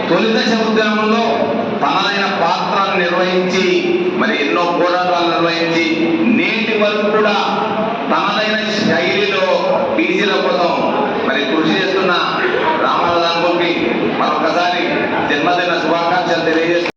తొలిదశ ఉద్యమంలో తనదైన పాత్రను నిర్వహించి మరి ఎన్నో పోరాటాలు నిర్వహించి నేటి వరకు కూడా తనదైన శైలిలో బీసీల కోసం మరి కృషి చేస్తున్న రామారావు అంకుల్కి మరొకసారి జన్మదిన శుభాకాంక్షలు తెలియజేస్తున్నారు.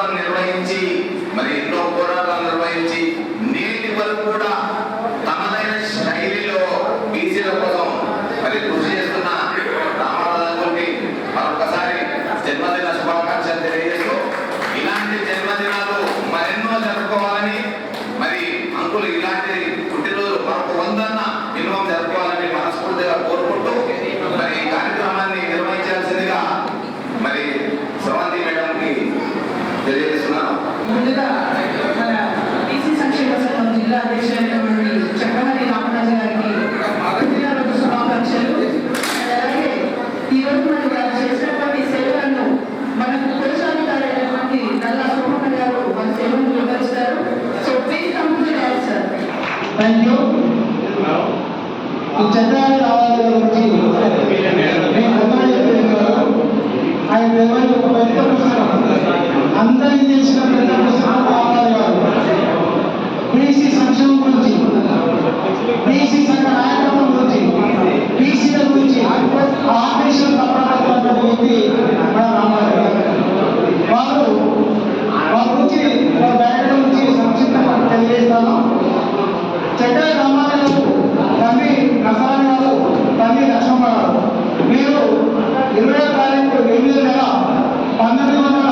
పాత్రను నిర్వహించి మరి ఎన్నో పోరాటాలు నిర్వహించి నేటి వరకు కూడా తనదైన శైలిలో బీసీల కోసం మరి కృషి చేస్తున్న రామారావుకి మరొకసారి జన్మదిన శుభాకాంక్షలు తెలియజేస్తూ ఇలాంటి జన్మదినాలు మరెన్నో జరుపుకోవాలని మరి అంకులు ఇలాంటి పుట్టినరోజు మరొక 100 మినిమం జరుపుకోవాలని మనస్ఫూర్తిగా కోరుకుంటూ మరి ఈ కార్యక్రమాన్ని నిర్వహించాల్సిందిగా మరి స్రవంతి మేడంకి తెలియజేస్తున్నాను. ముందుగా మన బీసీ సంక్షేమ సంఘం జిల్లా అధ్యక్షులైనటువంటి చక్రవర్తి రామరాజు గారికి పుట్టినరోజు శుభాకాంక్షలు. అలాగే ఈరోజు మనం వారు చేసినటువంటి సేవలను మనకు కోశాధికారైనటువంటి నల్లా సోమన్న గారు మన సేవలను వివరిస్తారు. సో ప్లీజ్ కంప్లీట్ అవ్వాలి సార్. Thank you. ఈ చక్రాల రావాలి గురించి ఆయన నిర్వహించిన ఒక పెద్ద పుస్తకం, అందరికీ తెలిసిన పెద్ద పుస్తకం రావాలి గారు బీసీ సంక్షేమం గురించి, బీసీ సంఘ నాయకత్వం గురించి, బీసీల గురించి ఆదేశం తప్పనటువంటి వ్యక్తి మన రామారావు గారు. వారి గురించి బ్యాక్ గురించి సంక్షిప్తంగా తెలియజేస్తాను. చక్ర రామారావు తండ్రి నసారి గారు, తండ్రి లక్ష్మణ గారు. మీరు 20వ తారీఖు 8వ నెల 1900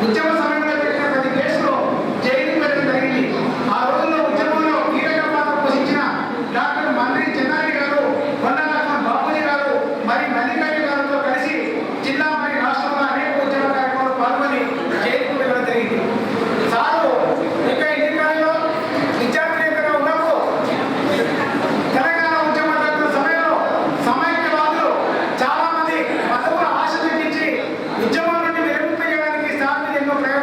ఉద్యమ సమయంలో పెట్టిన ప్రతి కేసులో జైలుకు వెళ్ళడం జరిగింది. ఆ రోజుల్లో ఉద్యమంలో కీలక పాత్ర పోషించిన డాక్టర్ మంత్రి చెన్నారెడ్డి గారు, కొండలక్ష్మణ్ బాపూజీ గారు, మరి మల్లికార్జున గారితో కలిసి జిల్లా మరియు రాష్ట్రంలో అనేక ఉద్యమ కార్యక్రమాలు పాల్గొని జైలుకు వెళ్ళడం జరిగింది. సారు ఇంకా ఎన్నికలలో విద్యార్థి నేతగా ఉన్నప్పుడు తెలంగాణ ఉద్యమ జరుగుతున్న సమయంలో సమైక్యవాదులు చాలా మంది పదవుల ఆశ చూపించి ఉద్యమం నుండి విరమింపజేయడానికి సార్ ఎన్నో ప్రయత్నాలు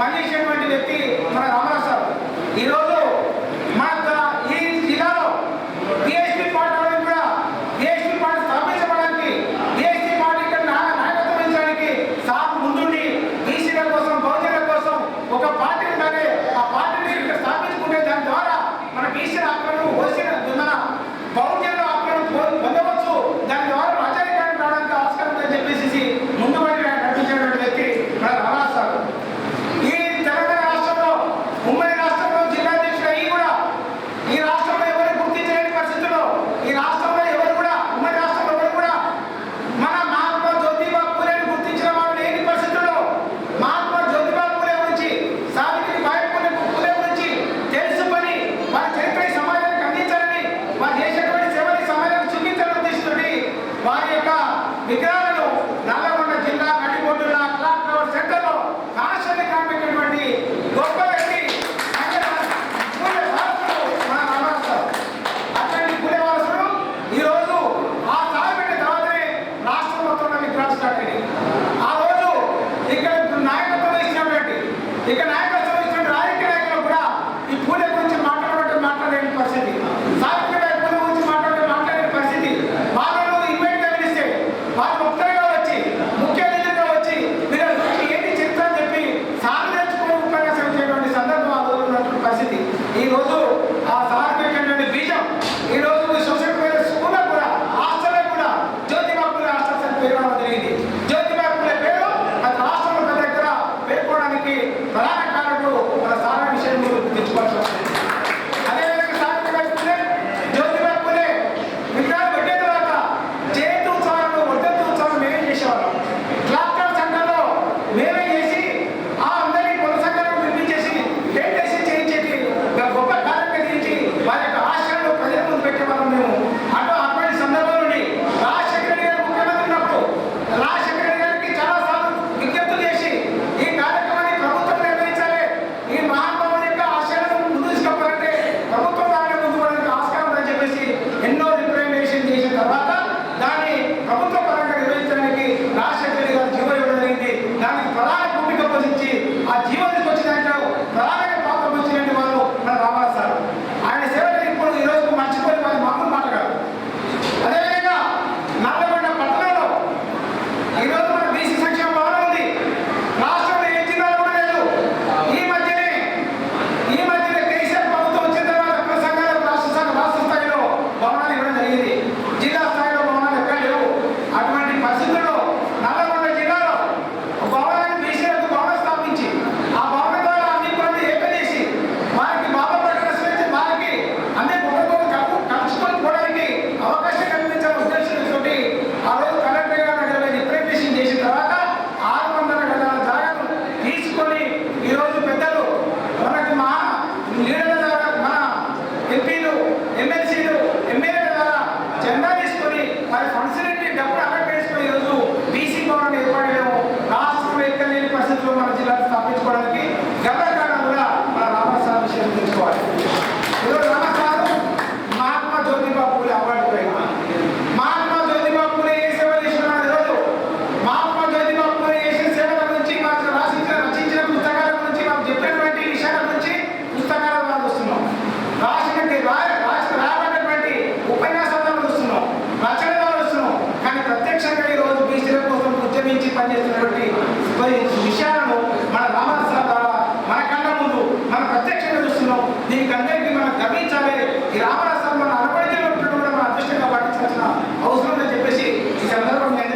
పనిచేసినటువంటి వ్యక్తి మన రామరావు సార్. ఈరోజు మన ఈ జిల్లాలో బీఎస్పీ పార్టీ కూడా బీఎస్పీ పార్టీ స్థాపించడానికి బీఎస్పీ పార్టీ నాయకత్వం వహించడానికి సార్ ముందుండి బీసీల కోసం బహుజనుల కోసం ఒక పార్టీ ఉండాలి. ఆ పార్టీని ఇక్కడ స్థాపించుకుంటే దాని ద్వారా మన బీసీల హక్కులను మన బహుజనుల హక్కులను పొందవచ్చు. దాని ద్వారా రాజకీయానికి రావడానికి ఆస్కారం ఉందని చెప్పేసి ముందుబడి నడిపించినటువంటి వ్యక్తి మన రామరావు సార్. ఈ తెలంగాణ రాష్ట్రంలో ఉమ్మడి రాష్ట్రంలో జిల్లా అధ్యక్షుడు అయ్యి కూడా ఈ రాష్ట్రంలో ఎవరు గుర్తించలేని పరిస్థితుల్లో ఈ రాష్ట్రంలో ఎవరు కూడా ఉమ్మడి రాష్ట్రంలో ఎవరు కూడా మన మహాత్మా జ్యోతిబా పూలేని గుర్తించిన వారు లేని పరిస్థితుల్లో మహాత్మా జ్యోతిబా పూలే గురించి సావిత్రిబాయి పూలే గురించి తెలుసుకొని వారి చరిత్ర ఈ సమాజానికి అందించాలని వారు చేసినటువంటి సేవని సమాజానికి చూపించాలని ఉద్దేశించి వారి యొక్క విగ్రహాలను నల్లగొండ జిల్లా నడిబొడ్డుల క్లాక్ టవర్ సెంటర్లో కాన్స్టెంట్ కాపెట్టినటువంటి గొప్ప వ్యక్తి పూలే వారసుడు మన రామరావు సార్. అట్లాంటి పూలే వారసుడు ఈరోజు ఆ స్థాయి పెట్టిన తర్వాతనే రాష్ట్రం మొత్తంలో విగ్రహాలు స్టార్ట్ అయ్యాయి. ఆ రోజు ఇక్కడ నాయకత్వం ఇచ్చినటువంటి రాజకీయ నాయకులు కూడా ఈ పూలే గురించి మాట్లాడలేని పరిస్థితి, సావిత్రిబాయి పూలే గురించి మాట్లాడలేని పరిస్థితి. వాళ్ళను ఇన్వైట్గా పిలిస్తే వాళ్ళు ముఖ్యంగా వచ్చి ముఖ్య అతిథిగా వచ్చి మీరు ఏంటి చరిత్ర అని చెప్పి సాగు తెచ్చుకుని ఉపన్యాసం ఇచ్చేటువంటి సందర్భం ఆ రోజు ఉన్నటువంటి పరిస్థితి. ఈ రోజు ఆ సాగు పెట్టినటువంటి బీజం ఈ రోజు సోషల్ స్కూల్లో కూడా హాస్టల్లో కూడా జ్యోతిబా పూలే హాస్టల్స్ అని పేరు రావడం జరిగింది. జ్యోతిబా పూలే పేరు అది రాష్ట్రంలో పెద్ద దగ్గర పేర్కోవడానికి ప్రధాన కారణకుడు మన సారా విషయం తెచ్చుకోవాల్సి వస్తుంది. అదేవిధంగా సావిత్రిబాయి పూలే జ్యోతిబా పూలే విగ్రహాలు పెట్టిన తర్వాత జయంతి ఉత్సవాలను వర్ధంతి ఉత్సవాలు మేమే చేసేవాళ్ళం. క్లాక్ టవర్ సెంటర్లో మేమే చేసి ఆ అందరినీ కుల సంఘాలను పిలిపించేసి డెడికేషన్ చేయించేసి గొప్ప కార్యక్రమం చేయించి వారి యొక్క ఆశయాలను ప్రజల ముందు పెట్టేవాళ్ళం మేము. అటువంటి సందర్భం నుండి రాజశేఖర రెడ్డి గారు ముఖ్యమంత్రి ఉన్నప్పుడు రాజశేఖర రెడ్డి గారికి చాలాసార్లు విజ్ఞప్తులు చేసి ఈ కార్యక్రమాన్ని ప్రభుత్వం నిర్వహించాలి, ఈ మహానుభావుని యొక్క ఆశయాలను ముందు తీసుకపోవాలంటే ప్రభుత్వం దాన్ని ముందు పడడానికి ఆస్కారం ఉందని చెప్పేసి ఎన్నో రిప్రజెంటేషన్ చేసిన తర్వాత దాన్ని ప్రభుత్వ పరంగా నిర్వహించడానికి రాజశేఖర రెడ్డి గారు జీవో ఇవ్వడం జరిగింది. దానికి ప్రధాన భూమిక పోషించి ఆ జీవో తీసుకొచ్చిన దాంట్లో ప్రధానంగా పాత్ర పోషించిన వాళ్ళు మన రామరావు సార్. ఆయన సేవలు ఇప్పుడు ఈ రోజు మర్చిపోయి వారి మామూలు మాట కాదు. అదేవిధంగా నల్లగొండ పట్టణంలో ఈరోజు మన బీసీ సంక్షేమ భవనం ఉంది. రాష్ట్రంలో ఏ జిల్లాలో కూడా లేదు. ఈ మధ్యనే కేసీఆర్ ప్రభుత్వం వచ్చిన తర్వాత కుల సంఘాలకు రాష్ట్ర స్థాయిలో భవనాలు ఇవ్వడం జరిగింది. జిల్లా స్థాయిలో భవనాలు ఎక్కడ లేవు. అటువంటి పరిస్థితుల్లో నల్లగొండ జిల్లాలో భవనాన్ని బీసీలకు భవనం స్థాపించి ఆ భవనం ద్వారా అన్ని పనులు ఏకదేసి వారికి బాబా ప్రకటన వారికి అన్ని కుటుంబాలు కలుసుకొని పోవడానికి అవకాశం కల్పించాలని ఉద్దేశంతో ఆ రోజు కలెక్టర్ గారు రిప్రజెంటేషన్ చేసిన తర్వాత 600 గజాల జాగాను తీసుకొని ఈరోజు పెద్దలు మనకి మా లీడర్ల ద్వారా మన ఎంపీలు ఎమ్మెల్సీలు ఎమ్మెల్యేల ద్వారా జెండా తీసుకొని వారి ఫండ్స్ డబ్బులు అలర్ట్ చేసుకొని ఈరోజు బీసీ భవనాన్ని ఏర్పడలేము. రాష్ట్రంలో ఎక్కడ లేని పరిస్థితుల్లో మన జిల్లాను స్థాపించుకోవడానికి గర్వకారణం కూడా మన రామరావు సార్ విషయం తెలుసుకోవాలి. ఈరోజు రామరావు సార్ మహాత్మా జ్యోతిబా పూలే అవార్డు పోయింది. మహాత్మా జ్యోతిబా పూలే ఏ సేవలు చేసిన ఈరోజు మహాత్మా జ్యోతిబా పూలే చేసిన సేవల గురించి మాకు రచించిన పుస్తకాల గురించి మాకు చెప్పినటువంటి విషయాల గురించి పుస్తకాలు మనం చూస్తున్నాం. రాయబడినటువంటి ఉపన్యాసాలను చూస్తున్నాం, రచనలు చూస్తున్నాం. కానీ ప్రత్యక్షంగా ఈరోజు బీసీల కోసం ఉద్యమించి పనిచేస్తున్నటువంటి విషయాలను మన రామరావు సార్ ద్వారా మన కళ్ళ ముందు మనం ప్రత్యక్షంగా చూస్తున్నాం. దీనికి అందరికీ మనం గమనించాలి. ఈ రామరావు సార్ మన అనుభవం కూడా మన అదృష్టంగా పాటించాల్సిన అవసరం అని చెప్పేసి ఈ సందర్భంగా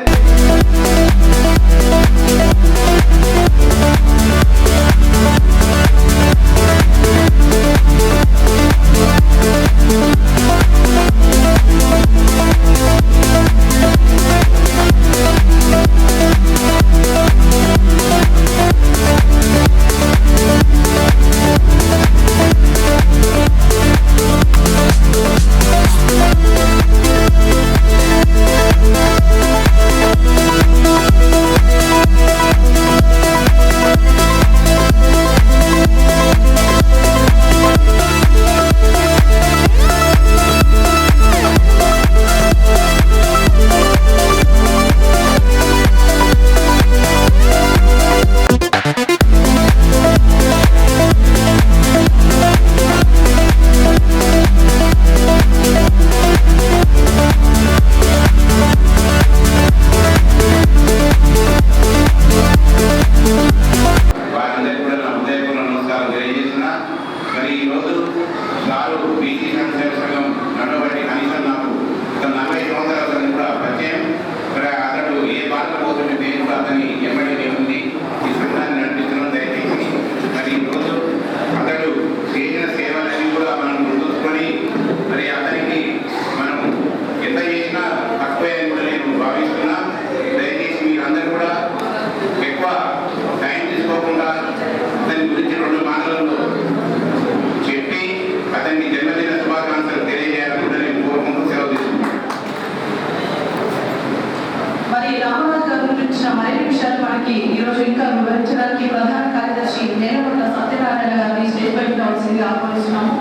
వివరించడానికి ప్రధాన కార్యదర్శి నేలకొండ సత్యనారాయణ గారిని స్టేజ్ పైకి రావాల్సింది ఆహ్వానిస్తున్నాము.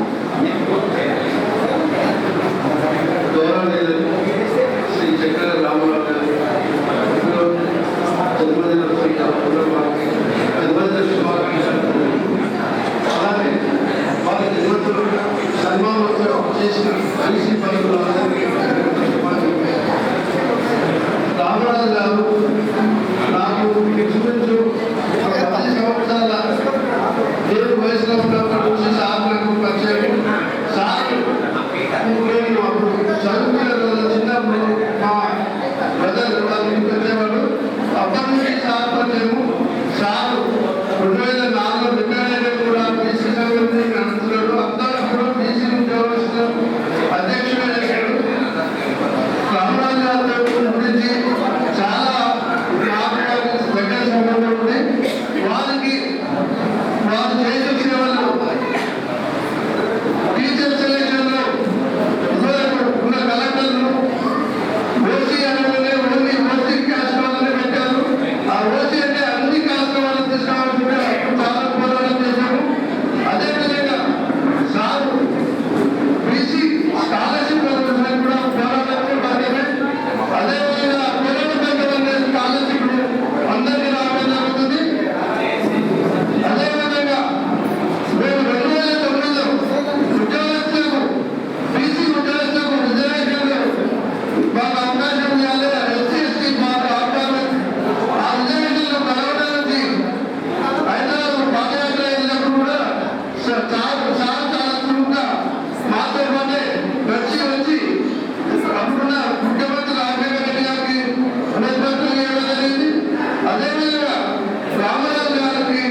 శ్రీ చక్ర రామారావు గారు జన్మదిన శుభాకాంక్షలు. అలాగే వారి జన్మదిన సన్మానోత్సవం చేసిన కలిసి పలుకులందరికీ రామరాజు గారు నాకు ఇంచుమించు 10 సంవత్సరాల నేను వయసులో ఉన్నప్పటి నుంచి సార్ నాకు పరిచయం. సార్ నేను అప్పుడు చదువుకునే రోజు చిన్నప్పుడు మా బ్రదర్ వాళ్ళ ఇంటికి వచ్చేవాడు. అప్పటి నుంచి సార్ పరిచయము. సార్ 2004లో రిటైర్ కూడా బీసీ సంఘాన్ని నడుపుతున్నాడు. అందరూ కూడా బీసీ ఉద్యోగస్తులు అధ్యక్షుడే చేశాడు. రామరాజు గారి గురించి చాలా దగ్గర సంబంధం ఉంది. వారికి వారు చేసే సేవలు టీచర్ సెలక్షన్లో ఉన్న కలెక్టర్లు ఓసీ అనగానే ఓన్లీ ఓసీ క్యాస్ట్ వాళ్ళని పెట్టారు. ఆ ఓసీ అంటే అన్ని క్యాస్ట్ వాళ్ళని తీసుకోవాల్సిందే చాలా పోరాటం చేశారు. అదేవిధంగా సార్ బీసీ స్కాలర్షిప్ కూడా పోరాటం భాగమే. అదేవిధంగా స్కాలర్షిప్ అందరికీ రావడం జరుగుతుంది. అదేవిధంగా మేము 2009లో ఉద్యోగస్తులకు బీసీ ఉద్యోగస్తులకు రిజర్వేషన్లు మాకు అవకాశం ఇవ్వాలి. ఎస్సీ ఎస్టీ మాకు అవకాశం ఆ రిజర్వేషన్లు కలవడానికి హైదరాబాద్ పాదయాత్ర వెళ్ళినప్పుడు కూడా సార్ చాలా చురుగ్గా మాతో పాటే వచ్చి అప్పుడున్న ముఖ్యమంత్రి రాజశేఖర రెడ్డి గారికి నేతృత్వం ఇవ్వడం జరిగింది. అదేవిధంగా రామరాజు గారికి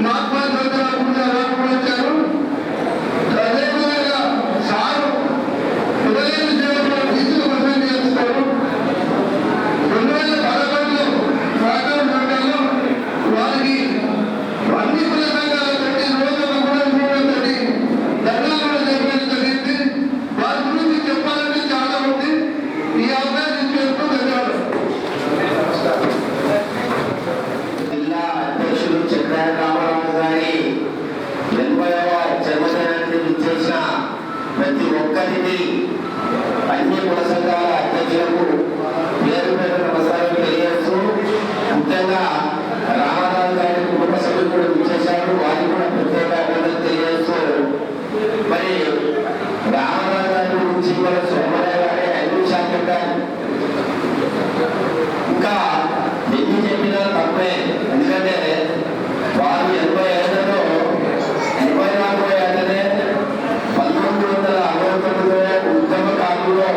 మహాత్మా జ్యోతిరావు అవార్డు కూడా ఇచ్చారు. అదేవిధంగా సారు ఉదయం సేవలో బీసీల కోసం చేస్తారు. 2011లో స్వాతంత్ర సంఘాల్లో వారికి అన్ని కుల సంఘాలు పెట్టి రోజు కూడా తోటి ధర్నాలు కూడా చేయడం జరిగింది. వారి గురించి చెప్పాలంటే చాలా ఉంది. ఈ అవకాశం చేస్తూ ధన్యవాదాలు. జిల్లా అధ్యక్షులు చక్ర రామారావు గారి 80వ జన్మదినాన్ని విచ్చేసిన ప్రతి ఒక్కరికి అన్ని కుల సంఘాల అధ్యక్షులకు పేరు పేరు నమస్కారం తెలియజేస్తూ, ముఖ్యంగా రామారావు గారి కుటుంబ సభ్యులు కూడా విచ్చేశారు. వారికి కూడా ప్రత్యేక అభినందనలు తెలియజేస్తూ, మరి రామారావు గారి గురించి కూడా సోమరావు గారి 5 నిమిషాలు చెప్పారు. ఇంకా ఎన్ని చెప్పినా తప్పే. ఎందుకంటే వారు 85లో 24 ఏటనే 1969లో ఉద్యమకాలంలో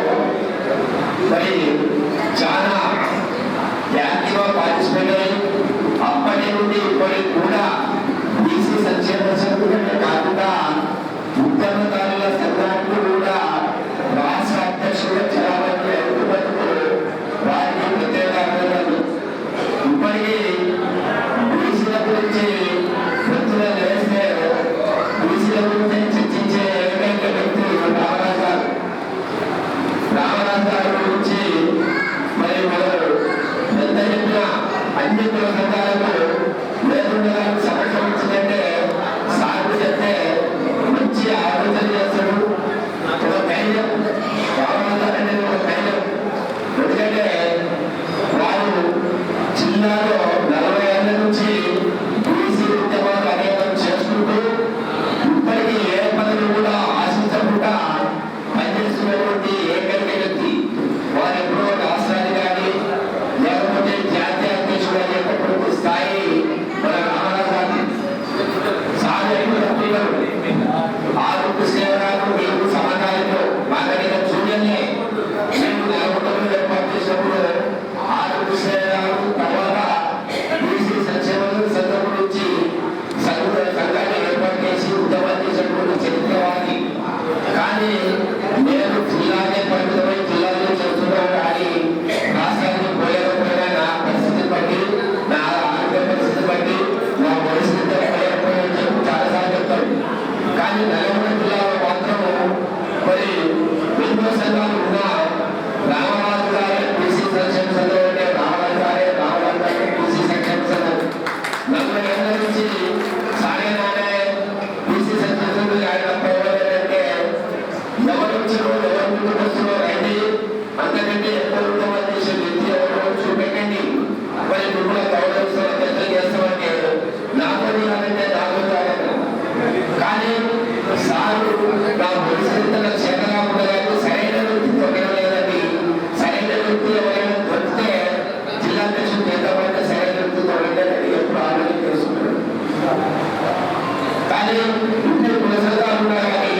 కానీ ఇంటి కుల సంఘాలు ఉన్నా కానీ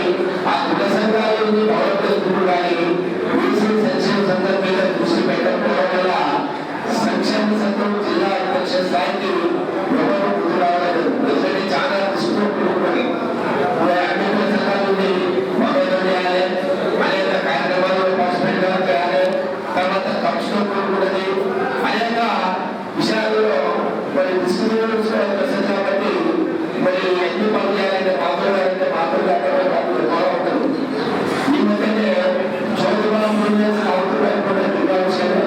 ఆ కుల సంఘాలను గౌరవించుకుంటూ కానీ బీసీ సంక్షేమ సంఘం మీద దృష్టి పెట్టకపోవడం వల్ల సంక్షేమ సంఘం జిల్లా అధ్యక్ష స్థాయికి ఎవరు ముందు రావలేదు. ఎందుకంటే చాలా దృష్టితో కూడుకున్నది. అన్ని కుల సంఘాల నుండి మద్దతు చేయాలి, అనేక కార్యక్రమాల్లో పార్టిసిపేట్ చేయాలి, తర్వాత ఖర్చుతో కూడుకున్నది, అనేక విషయాల్లో మరి డిస్క్రిమినేషన్ కాబట్టి మరి ఎన్ని పనులు చేయాలంటే మాత్రమే ఎక్కువగా ఉంటుంది. ఈ మధ్యనే చౌదబలం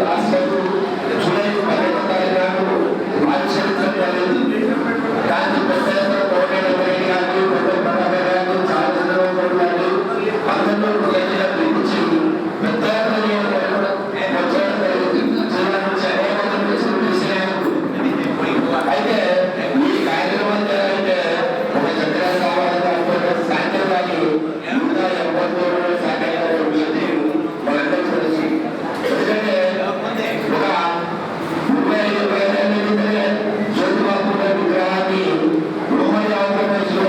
లాస్ట్ జూలై 15వ తారీఖు నాడు ఆవిష్కరించడం జరిగింది. దానికి పెద్ద ఎత్తున కోటేశ్వర రెడ్డి గారు, పెద్ద పట్టాభి గారు, చాలా చంద్రబాబు గారు అందరూ పిలిపించి పెద్ద ఎత్తున వచ్చేయడం జరిగింది. జిల్లా నుంచి అనేక అయితే ఈ కార్యక్రమం చేయాలంటే ఒక చంద్ర కావాలి సాయంత్రం కానీ ఇంకా 80 సాయంత్రం మనందరూ తెలుసు. ఎందుకంటే ఒక 35 క్రితమే జ్యోతిబాబు విగ్రహాన్ని ఉమ్మడి ఆంధ్రప్రదేశ్లో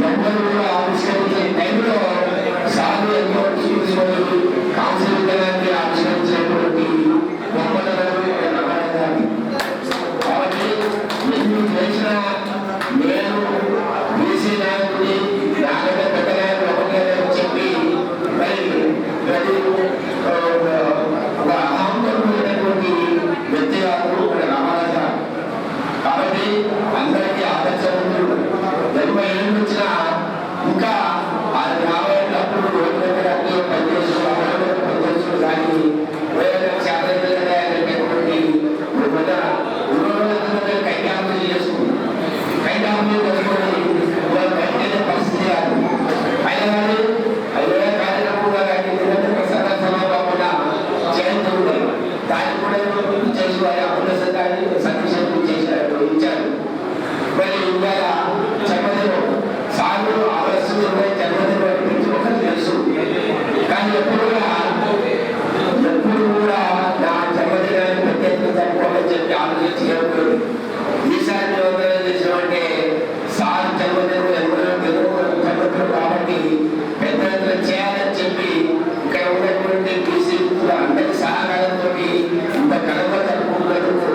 ఎవరు కూడా ఆవిష్కరించే టైంలో సాగు ఎంతో తీసుకొని కౌన్సిల్ విగ్రహాన్ని ఆవిష్కరించినటువంటి కాబట్టి ఎన్ని చేసినా నేను బీసీ నాయకుడిని నాకంటే పెద్ద నాయకుడు ఒకటే చెప్పి మరి ఒక అహంతో కూడినటువంటి వ్యక్తి కాదు రామరాజా. కాబట్టి అందరికీ ఆదర్శవంతుడు. 80 ఏళ్ళు వచ్చినా ఇంకా అది రాబోయేటప్పుడు రోడ్డు దగ్గర అన్ని పనిచేస్తుడు కానీ వేరే శాతం అనేటటువంటి కైకాములు చేసుకుంది. కైకాములు చేసుకొని బయటనే పరిస్థితి కాదు. అయిన కానీ అదే కార్యక్రమంగా కానీ ప్రసాద సభ కాకుండా జయంతి ఉంటాయి. దాన్ని కూడా చేసి వారి అమూల్య సంఘాన్ని సంక్షేమం చేశారు ఇచ్చారు. మరి ఇవాళ జన్మదినం సాగు ఆలస్యం జన్మదినం గురించి ఒకటి తెలుసు. కానీ ఎప్పుడు కూడా నా జన్మదినాన్ని ప్రత్యేకంగా జరుపుకోవాలని చెప్పి ఆలోచించి ఈసారి ఎవరైనా చేసామంటే సార్ జన్మదినం జన్మదినం కాబట్టి పెద్ద ఎత్తున చేయాలని చెప్పి ఇక్కడ ఉన్నటువంటి బీసీ అందరి సహకారంతో ఇంత కడప జరుపుకున్నందుకు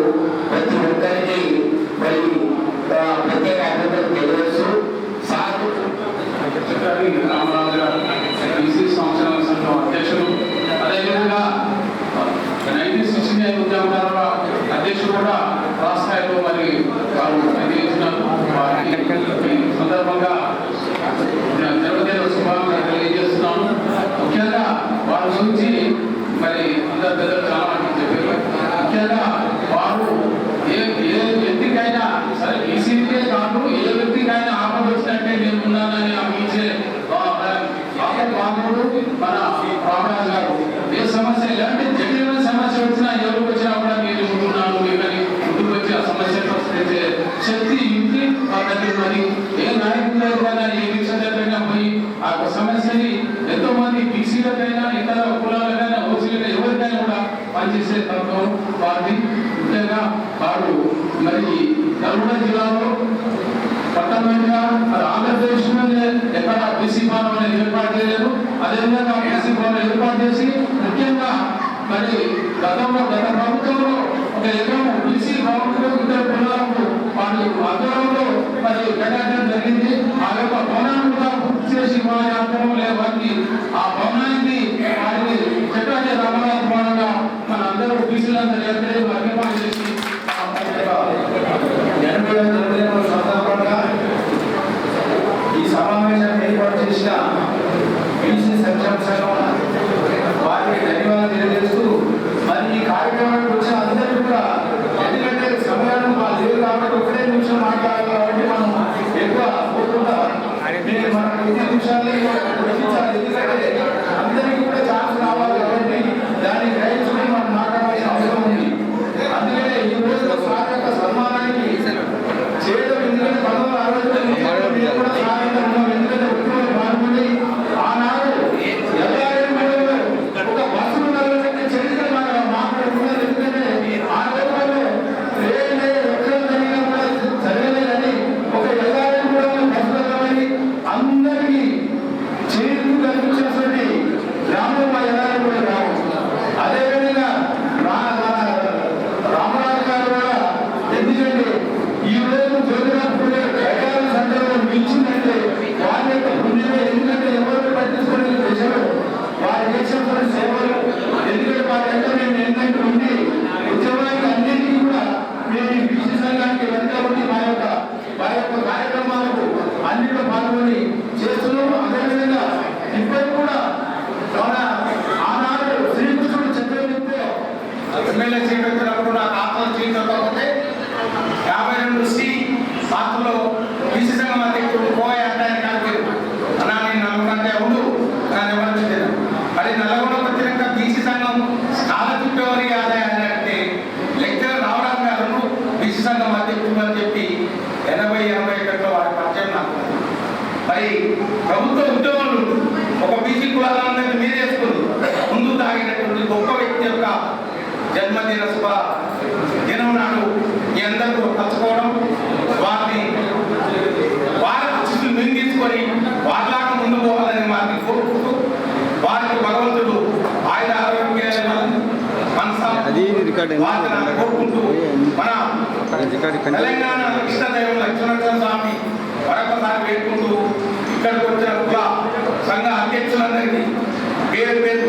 ప్రతి ఒక్కరికి మరి ప్రత్యేక అభినందనలు తెలియజేస్తూ సార్ రామరాజు గారు బీసీ సంక్షేమ సంఘం అధ్యక్షులు, అదేవిధంగా 1969 ఉద్యమకారుల అధ్యక్షుడు కూడా రాష్ట్రాయిలో మరి వారు తెలియజేస్తున్నారు. వారికి ఈ సందర్భంగా జన్మదిన శుభాకాంక్షలు తెలియజేస్తున్నాను. ముఖ్యంగా వారి గురించి మరి అందరు పెద్దలు చాలా మంది చెప్పారు. ముఖ్యంగా వారు ఏ వ్యక్తికైనా సరే బీసీకే కాదు ఏ వ్యక్తికైనా ఆపద వచ్చినట్టే నేను ఉన్నానని ఆపించే బాబుడు మన రామరాజు గారు. ఏ సమస్య ఇలాంటి జటిలమైన సమస్య వచ్చినా ఎవరికి వచ్చినా కూడా మీరు ఉంటున్నాను మీకని ముందుకు వచ్చి ఆ సమస్య పరిష్కరించే శక్తి యుక్తి మా దగ్గర మరి ఏ నాయకులైనా ఏ విషయాలైనా పోయి ఆ సమస్యని ఎంతో మంది బీసీలకైనా ఇతర కులాలకైనా ఓసీలకైనా ఎవరికైనా కూడా పనిచేసే తత్వం వారిది. ముఖ్యంగా వారు మరి నల్గొండ జిల్లాలో పట్టణంగా మరి ఆంధ్రప్రదేశ్లోనే ఎక్కడ బీసీ భవనం అనేది ఏర్పాటు చేయలేదు. అదేవిధంగా బీసీ భవనం ఏర్పాటు చేసి ముఖ్యంగా మరి గత ప్రభుత్వంలో ఒక ఎకరం బీసీ భవనంలో ఇతర కులాలకు వారి ఆధ్వర్యంలో మరి కేటాయించడం జరిగింది. ఆ యొక్క భవనాన్ని కూడా పూర్తి చేసి వారి ఆధ్వర్యంలో వారికి ఆ భవనానికి వారిని చక్రాచార్య రామరాజు భవనంగా మన అందరూ బీసీలందరూ ఏర్పాటు చేసి సందర్భంగా ఈ సమావేశాన్ని ఏర్పాటు చేసిన బీసీ సంక్షేమ సంఘం వారికి ధన్యవాదాలు తెలియజేస్తూ మరి ఈ కార్యక్రమానికి వచ్చిన అందరికీ కూడా ఎందుకంటే సమయాన్ని లేదు కాబట్టి ఒకటే నిమిషం మాట్లాడాలి కాబట్టి మనం ఎక్కువ పోకుండా మనం 5 నిమిషాలు ఎందుకంటే అందరికీ కూడా ఛాన్స్ రావాలి కాబట్టి దాన్ని గ్రహించుకుని మనం మాట్లాడాల్సిన అవసరం ఉంది. అందుకనే ఈ రోజు సార్ యొక్క సన్మానానికి చేయడం ఎందుకంటే 1960 కూడా సహాయంగా ఉన్నాం. ఎందుకంటే ఉద్యమంలో పాల్గొని ఆనాడు ఒక బస్సులు చరిత్ర మాట్లాడుతున్నారు. ఎందుకంటే ఆ రోజుల్లో ఎక్కడ జరిగినా కూడా జరగలేదని ఒక ఎల్లారెడ్డి కూడా బస్సులు పాత్రలో బీసీ సంఘం అధ్యక్షుడు పోయే అడ్డాన్ని కాదు అన్నా నేను నమ్మకంటే ఉండు కానీ ఎవరు తెలియదు. మరి నల్లగొండకు వచ్చినాక బీసీ సంఘం స్కాలర్షిప్ ఎవరి ఆదాయాన్ని అంటే లెక్చరర్ రావడానికి గారు బీసీ సంఘం అధ్యక్షుడు అని చెప్పి 80-81లో వారి పరిచయం నాకు. మరి ప్రభుత్వ ఉద్యోగులు ఒక బీసీ కులాలందరినీ మీరు వేసుకుని ముందు తాగినటువంటి గొప్ప వ్యక్తి యొక్క జన్మదిన శుభ దినం నాడు మీ అందరూ కలుసుకోవడం, వారి అతిథులు మేము తీసుకొని వారిలాగా ముందు పోవాలని వారిని కోరుకుంటూ వారికి భగవంతుడు ఆయన ఆరోగ్యాలను వారిని కోరుకుంటూ మన తెలంగాణ ఇష్టదైవం లక్ష్మణ స్వామి మరొకసారి వేడుకుంటూ ఇక్కడికి వచ్చిన కుల సంఘ అధ్యక్షులందరికీ పేరు పేరు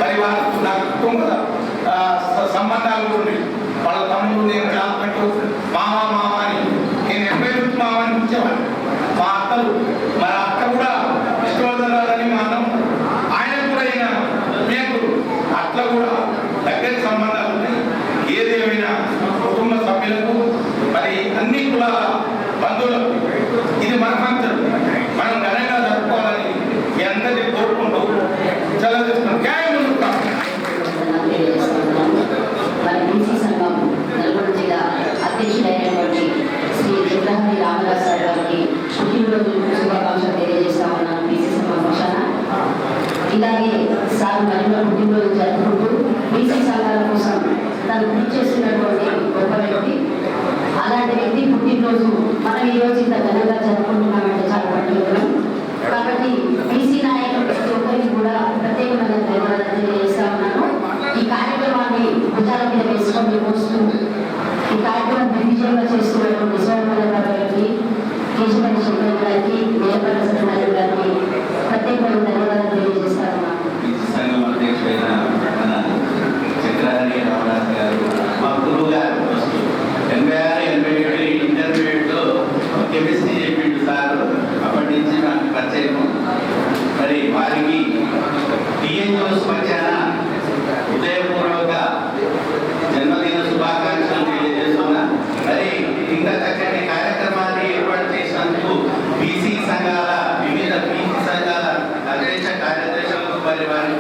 మరి వారు నా కుటుంబ సంబంధాలు ఉన్నాయి. వాళ్ళ తమ్ముడు నేను రాసుకుంటూ మామ అని నేను 80 నుంచి మామని పిలిచేవాడిని. మా అత్తలు మరి అక్క కూడా విష్ణువర్ధన్ మా అన్నం ఆయన కూడా అయినా మీకు అట్లా కూడా దగ్గర సంబంధాలు ఉన్నాయి. ఏదేమైనా కుటుంబ సభ్యులకు మరి అన్ని కులాల బంధువులకు ఇది మన పంచం, మనం ఘనంగా జరుపుకోవాలని మీ అందరినీ కోరుకుంటూ సెలవు తీసుకుంటాం. మన బీసీ సంఘం నల్గొండ జిల్లా అధ్యక్షుడైనటువంటి శ్రీ చంద్రహరి రామదాస్ సార్ గారికి పుట్టినరోజు శుభాకాంక్షలు తెలియజేస్తా ఉన్నాను బీసీ సంఘం పక్షాన. ఇలాగే సార్ మరిలో పుట్టినరోజు జరుపుకుంటూ బీసీ సంఘాల కోసం తను కృషి చేస్తున్నటువంటి గొప్ప వ్యక్తి. అలాంటి వ్యక్తి పుట్టినరోజు మనం ఈరోజు ఇంత ఘనంగా జరుపుకుంటున్నామంటే చాలా పండుగలు. కాబట్టి బీసీ నాయకులు ప్రతి ఒక్కరికి కూడా ప్రత్యేకమైన ధన్యవాదాలు తెలియజేస్తా ఉన్నాను. ఈ కార్యక్రమాన్ని భుజాల మీద వేసుకొని మోస్తూ ఈ కార్యక్రమం దిగ్విజయంగా చేస్తున్నటువంటి సోమవారం గారికి, కేశవని శంకర్ గారికి, మేయపల్లి సత్యనారాయణ గారికి ప్రత్యేకమైన ధన్యవాదాలు తెలియజేస్తా ఉన్నాను. సంఘం అధ్యక్షుడైన మన చక్రహరి రామదాస్ గారు మా గురువు గారు 86-87 ఇంటర్మీడియట్లో కెమిస్ట్రీ చెప్పిండు సార్. అప్పటి నుంచి నాకు పరిచయం. మరి వారికి టీఎన్యూస్ పక్షాన హృదయపూర్వక జన్మదిన శుభాకాంక్షలు తెలియజేస్తున్నా. మరి ఇంకా చక్కటి కార్యక్రమాన్ని ఏర్పాటు చేసినందుకు బీసీ సంఘాల వివిధ బీసీ సంఘాల అధ్యక్ష కార్యదర్శులకు మరి వారి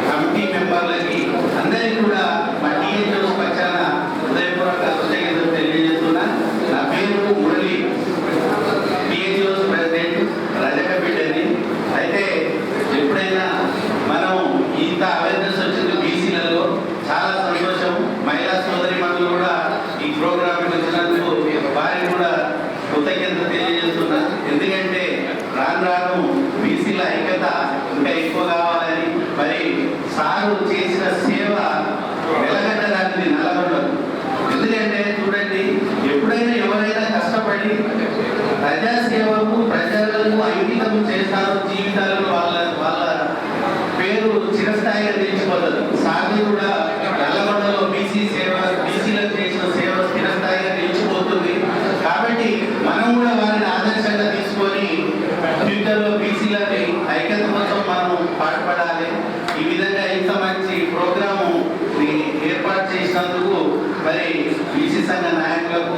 కమిటీ మెంబర్లకి అందరికీ కూడా మా టీఎన్యూస్ పక్షాన హృదయపూర్వక కృతజ్ఞతలు తెలియజేస్తున్నా. నా పేరు మురళి, టీఎన్యూస్ ప్రెసిడెంట్, రజకబిడ్డని. అయితే ఎప్పుడైనా మనం ఇంత అవేర్నెస్ వచ్చింది బీసీలలో చాలా సంతోషం. మహిళా సోదరి మనులు కూడా ఈ ప్రోగ్రామ్కి వచ్చినందుకు వారికి కూడా కృతజ్ఞతలు తెలియజేస్తున్నా. ఎందుకంటే రాను బీసీల ఐక్యత ఇంకా ఎక్కువ కావాలని మరి సారు చేసిన సేవ వెలగట్టడానికి నల్లగొండదు. ఎందుకంటే చూడండి, ఎప్పుడైనా ఎవరైనా కష్టపడి ప్రజాసేవకు ప్రజలకు అంకితం చేస్తారు, జీవితాలను వాళ్ళ పేరు చిరస్థాయిగా నిలిచిపోతుంది. సాగి కూడా నల్లగొండలో బీసీలకు చేసిన సేవ స్థిరస్థాయిగా నిలిచిపోతుంది. కాబట్టి మనం కూడా వారిని ఆదర్శంగా తీసుకొని ఫ్యూచర్లో బీసీలని ఐక్యత కోసం మనం పాటుపడాలి. ఈ విధంగా ఇంత మంచి ప్రోగ్రాము ఏర్పాటు చేసినందుకు మరి బీసీ సంఘ నాయకులకు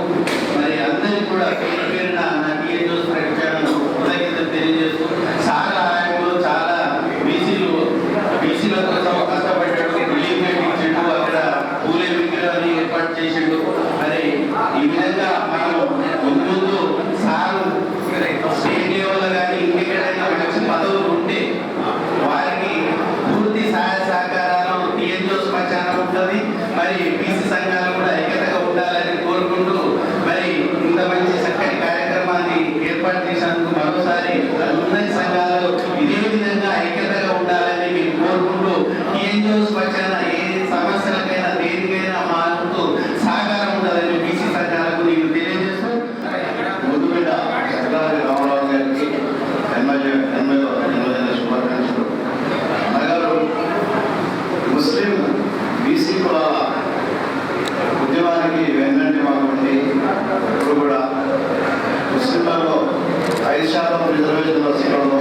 మరి అందరికీ కూడా పేరు పేరున నా టీఎన్యూస్ ప్రక్షాళన కృతజ్ఞతలు తెలియజేస్తూ, చాలా ఆయనలో చాలా బీసీల కోసం కష్టపడ్డాడు, రిలీఫ్ ఇచ్చిండు, అక్కడ పూలే విగ్రహాన్ని ఏర్పాటు చేసిండు. మరి ఈ విధంగా మనం ముందు సారు స్టేట్ లెవెల్లో కానీ ఇంకెక్కడైనా మంచి పదవులు ఉంటే వారికి పూర్తి సహాయ సహకారాలు టీఎన్యూస్ పక్షాన ఉంటుంది. మరి బీసీ సంఘాలు కూడా ఐక్యతగా ఉండాలని కోరుకుంటూ మరి ఇంత మంచి చక్కటి కార్యక్రమాన్ని ఏర్పాటు చేసినందుకు మరోసారి అందరి సంఘాలు ఇదే విధంగా ఐక్యతగా ఉండాలని మేము కోరుకుంటూ టీఎన్యూస్ పక్షాన ఏ సమస్యలకైనా దేనికైనా మా వంతు సహకారం ఉండాలని బీసీ సంఘాలకు నేను తెలియజేస్తూ ముందుగా చక్రహరి రామరాజు గారికి జన్మదిన శుభాకాంక్షలు. అన్నగారు ముస్లిం బీసీ కులాల ఉద్యమానికి వెన్నంటి మాకుండి ఇప్పుడు కూడా ముస్లింలలో 5% రిజర్వేషన్ వసతులలో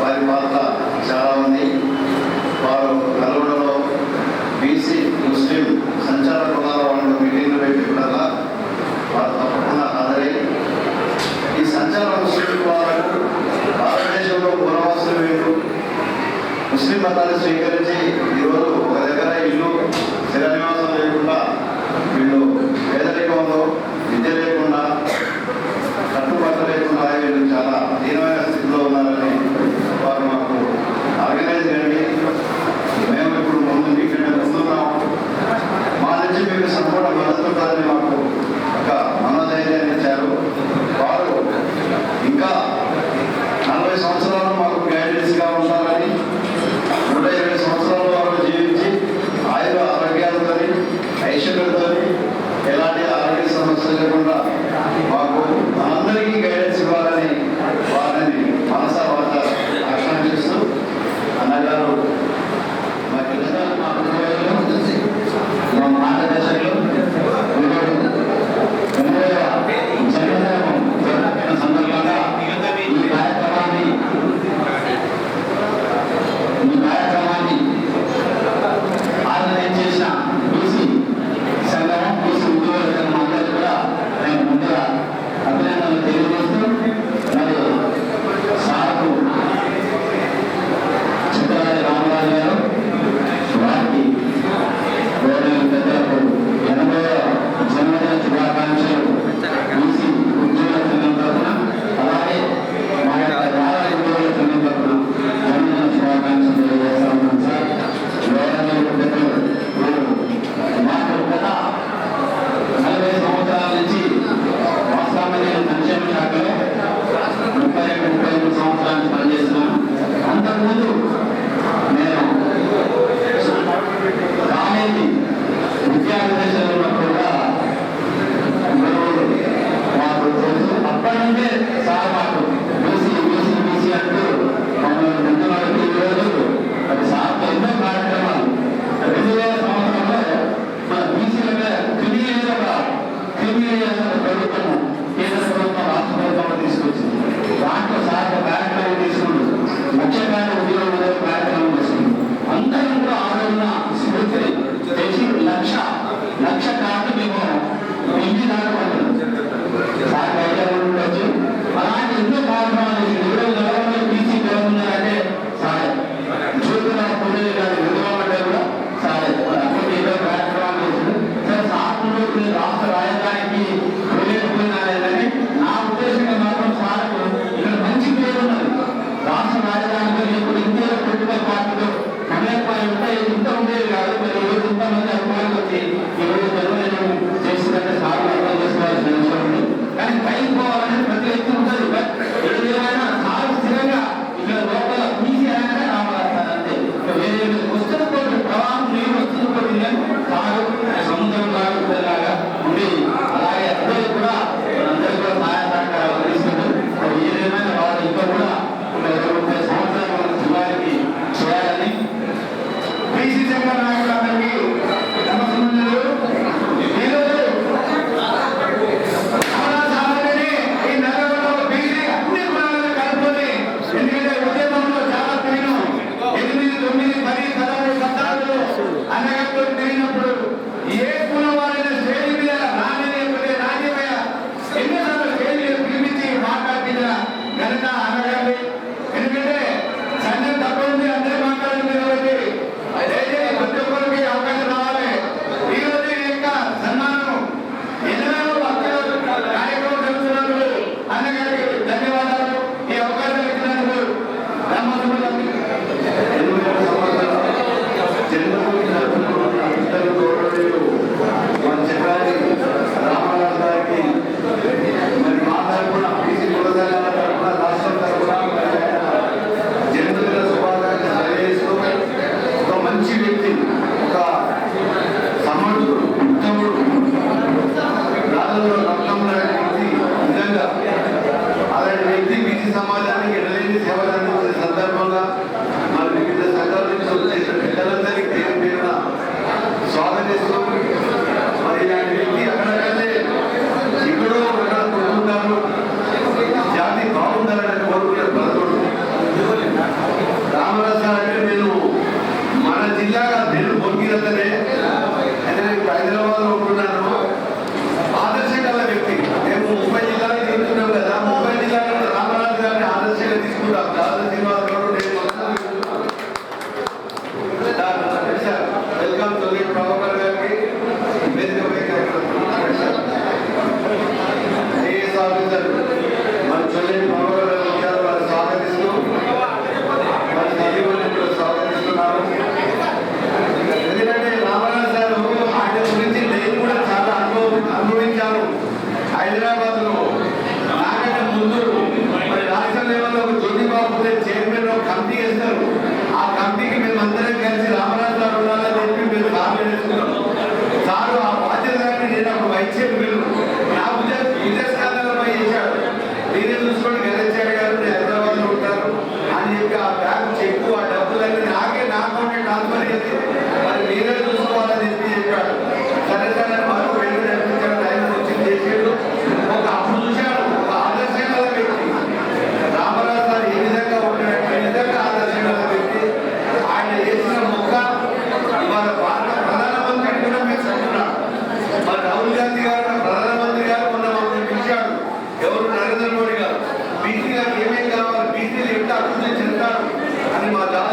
వారి పాత్ర చాలా ఉంది. వారు నల్గొండలో బీసీ ముస్లిం సంచార కులాల వాళ్ళు మీటింగ్లు పెట్టి కూడా వారు తప్పకుండా హాజరై ముస్లిం మతాన్ని స్వీకరించి ఈరోజు ఒక దగ్గర ఇల్లు స్థిర నివాసం లేకుండా వీళ్ళు పేదరికంలో విద్య లేకుండా కట్టుబాటు లేకుండా వీళ్ళు చాలా దీనమైన స్థితిలో ఉన్నారని వారు మాకు ఆర్గనైజ్ చేయండి, మేము ఇప్పుడు మీకంటే ముందున్నాం, మా నుంచి మీకు సంపూర్ణ మద్దతు ఉంటుందని మాకు ఒక మనోధైర్యాన్ని ఇచ్చారు. వారు ఇంకా 40 సంవత్సరాలు మాకు గైడెన్స్గా ఉండాలని, 120 సంవత్సరాల వరకు జీవించి ఆయుర ఆరోగ్యాలతో ఐశ్వర్యంతో ఎలాంటి ఆరోగ్య సమస్య లేకుండా మాకు మనందరికీ గైడెన్స్ ఇవ్వాలని వారిని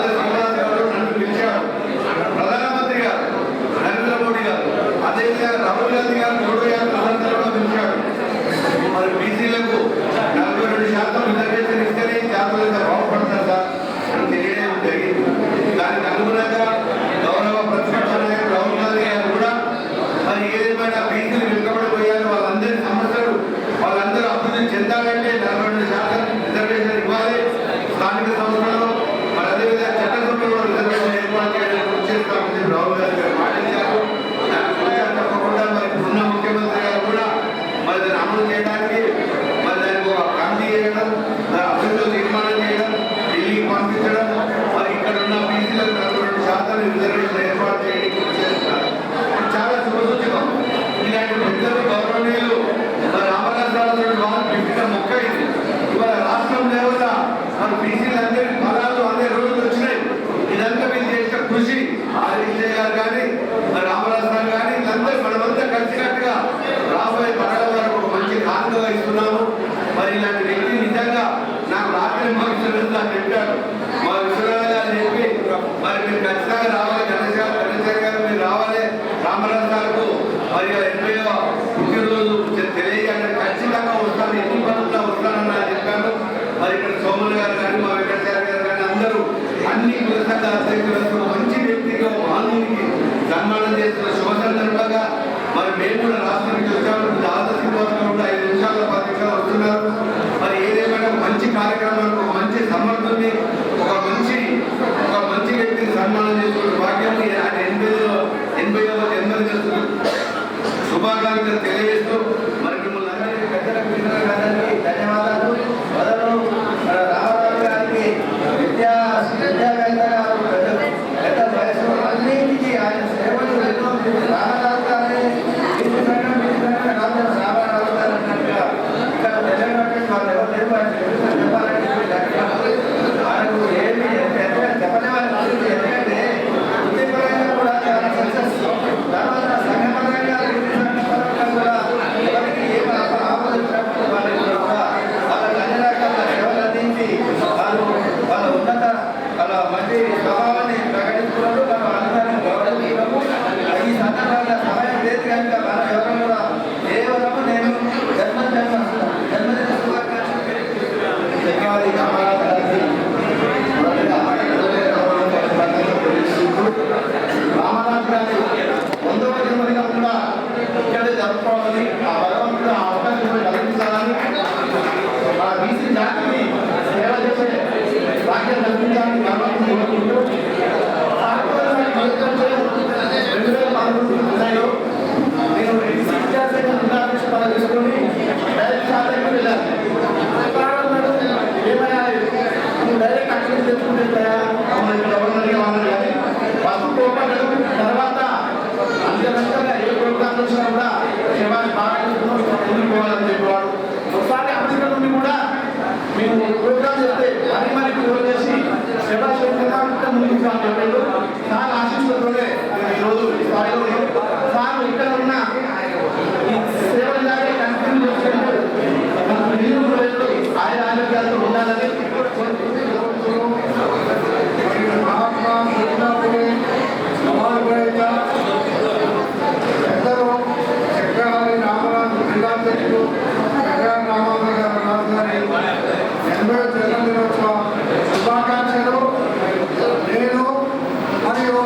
గాలి శ్రీనివాస్ గారు నన్ను పిలిచాడు. ప్రధానమంత్రి గారు నరేంద్ర మోడీ గారు, అదేవిధంగా రాహుల్ గాంధీ గారు 350 సందర్భంగా పిలిచాడు. మరి బీసీలకు 42% రిజర్వేషన్ ఇస్తేనే జాతులు ఎంత బాగుపడతారు సార్ అని తెలియడం జరిగింది. దానికి అనుగుణంగా గౌరవ ప్రతిపక్ష నాయకుడు రాహుల్ గాంధీ గారు కూడా మరి ఏదేమైనా బీసీలు వెనుకబడిపోయారు, వాళ్ళందరి సమస్యలు వాళ్ళందరూ అభివృద్ధి చెందాలంటే 42% రిజర్వేషన్ ఇవ్వాలి. స్థానిక సంస్థలలో మరి అదేవిధంగా చట్టసభలో రిజర్వేషన్ ఏర్పాటు చేయడానికి కృషి చేస్తామని రాహుల్ గాంధీ గారు మాటించారు. దాని గురించి తప్పకుండా మరి ఉన్న ముఖ్యమంత్రి గారు కూడా మరి దాన్ని అమలు చేయడానికి మరి దానికి ఒక కమిటీ చేయడం, అభివృద్ధి తీర్మానం చేయడం, ఢిల్లీకి పంపించడం, మరి ఇక్కడ ఉన్న బీసీలకు 42% రిజర్వేషన్ ఏర్పాటు చేయడానికి కృషి చేస్తున్నారు. చాలా శుభసూచకం. ఇలాంటి పెద్దలు గౌరవనీయులు మరి రామరాజు వారు పెట్టిన మొక్క ఇది. ఇవాళ రాష్ట్రం లేవల మరి బీసీలందరి ఫలాలు అనే రోజులు వచ్చినాయి. ఇదంతా మీరు చేసిన కృషి ఆదిత్య గారు కానీ మరి రామరాజు గారు కానీ వీళ్ళందరూ మనమంతా కలిసినట్టుగా రాబోయే తరాల వరకు ఒక మంచి కానుకగా ఇస్తున్నాము. మరి ఇలాంటి వ్యక్తి నిజంగా నాకు రాత్రి భవిష్యత్తు నాకు చెప్పాడు. మా విశ్వనాథ్ గారు చెప్పి మరి మీరు ఖచ్చితంగా రావాలి, చంద్రశేఖర్ గారు మీరు రావాలి, రామరాజు గారు మరి 80వ పుట్టినరోజు తెలియజేయాలని ఖచ్చితంగా వస్తాను, ఎన్ని పనుల్లో వస్తానని ఆయన చెప్పాను. మరి ఇక్కడ సోమన్ గారు కానీ మా వెంకటేశ్వర గారు కానీ అందరూ అన్ని కులసంఘ అధ్యక్షులకు మంచి వ్యక్తిగా మానవునికి సన్మానం చేస్తున్న శుభ సందర్భంగా మరి మేము కూడా రాష్ట్రం నుంచి వచ్చాము. ఆదర్శించవలసిన కూడా 5 నిమిషాల 10 నిమిషాలు వస్తున్నారు. మరి ఏదేమైనా మంచి కార్యక్రమానికి ఒక మంచి సమర్థుని ఒక మంచి వ్యక్తిని సన్మానం చేసుకునే భాగ్యం ఆయన 80వ జన్మదిన శుభాకాంక్షలు తెలియజేస్తూ మరి మిమ్మల్ని అందరికీ పెద్దలకు ధన్యవాదాలు. మొదలు రామారావు గారికి విద్యావేత్త గారు పెద్ద వయసు అన్నింటికీ ఆయన సేవలు ఎన్నో. రామారావు గారి రామారావు గారు అన్నట్టుగా ఇక్కడ తెలియనట్టు వాళ్ళు ఎవరు లేరు. ఆయన చెప్పాలంటే ఆయనకు ఏమి చెప్పలేవారు. ఎందుకంటే వృత్తిపరంగా కూడా చాలా సక్సెస్. తర్వాత సంఘపరంగా కూడా ఎవరికి ఏమి ఆపద వచ్చినప్పుడు వాళ్ళకి కూడా వాళ్ళకి అన్ని రకాల సేవలు అందించి వాళ్ళ ఉన్నత వాళ్ళ మంచి స్వభావాన్ని ప్రకటించుకున్నారు. మనం అందరినీ గౌరవించడము ఈ సందర్భంగా సమయం లేదు కనుక మనం ఎవరు కూడా కేవలము నేను జన్మదిన శుభాకాంక్షలు ధన్యవాదాలు. రామారావు గారికి రామారావు గారి 100వ జన్మదినం కూడా ఇక్కడే జరుపుకోవాలని ఆ భగవంతుడు ఆ అవకాశం కల్పించాలని ఆ బీసీ జాతిని సేవ చేసే భాగ్యం కల్పించాలని భగవంతుడు కోరుకుంటూ 2013 నేను విద్యార్థి జిల్లా తీసుకొని డైరెక్ట్ శాఖకు వెళ్ళాను. ఏమైనా నువ్వు డైరెక్ట్ అక్కడ తెచ్చుకుంటే గవర్నర్గా వాళ్ళు ఫస్ట్ కోపడ్డాడు. తర్వాత అంతకంతగా ఏ ప్రోగ్రామ్ వచ్చినా కూడా శివాన్ని బాగా ముందుకోవాలని చెప్పేవాడు. ఒకసారి అమెరికా నుండి కూడా మేము ప్రోగ్రామ్ చేస్తే మరి ఫోన్ చేసి శివ ముందుకు చెప్పాడు. చాలా ఆశిస్తున్నతోనే ఈరోజు స్థాయిలో సార్ ఇక్కడ ఉన్న ఈ సేవ ఇలాగే కంటిన్యూ చేసుకుంటూ ఆయన ఆరోగ్యాలతో ఉండాలని మహాత్మా ఎందరో చక్రహారి రామరాజు జిల్లాధ్యక్షుడు రామారావు గారి 80వ జన్మదినోత్సవ శుభాకాంక్షలు నేను మరియు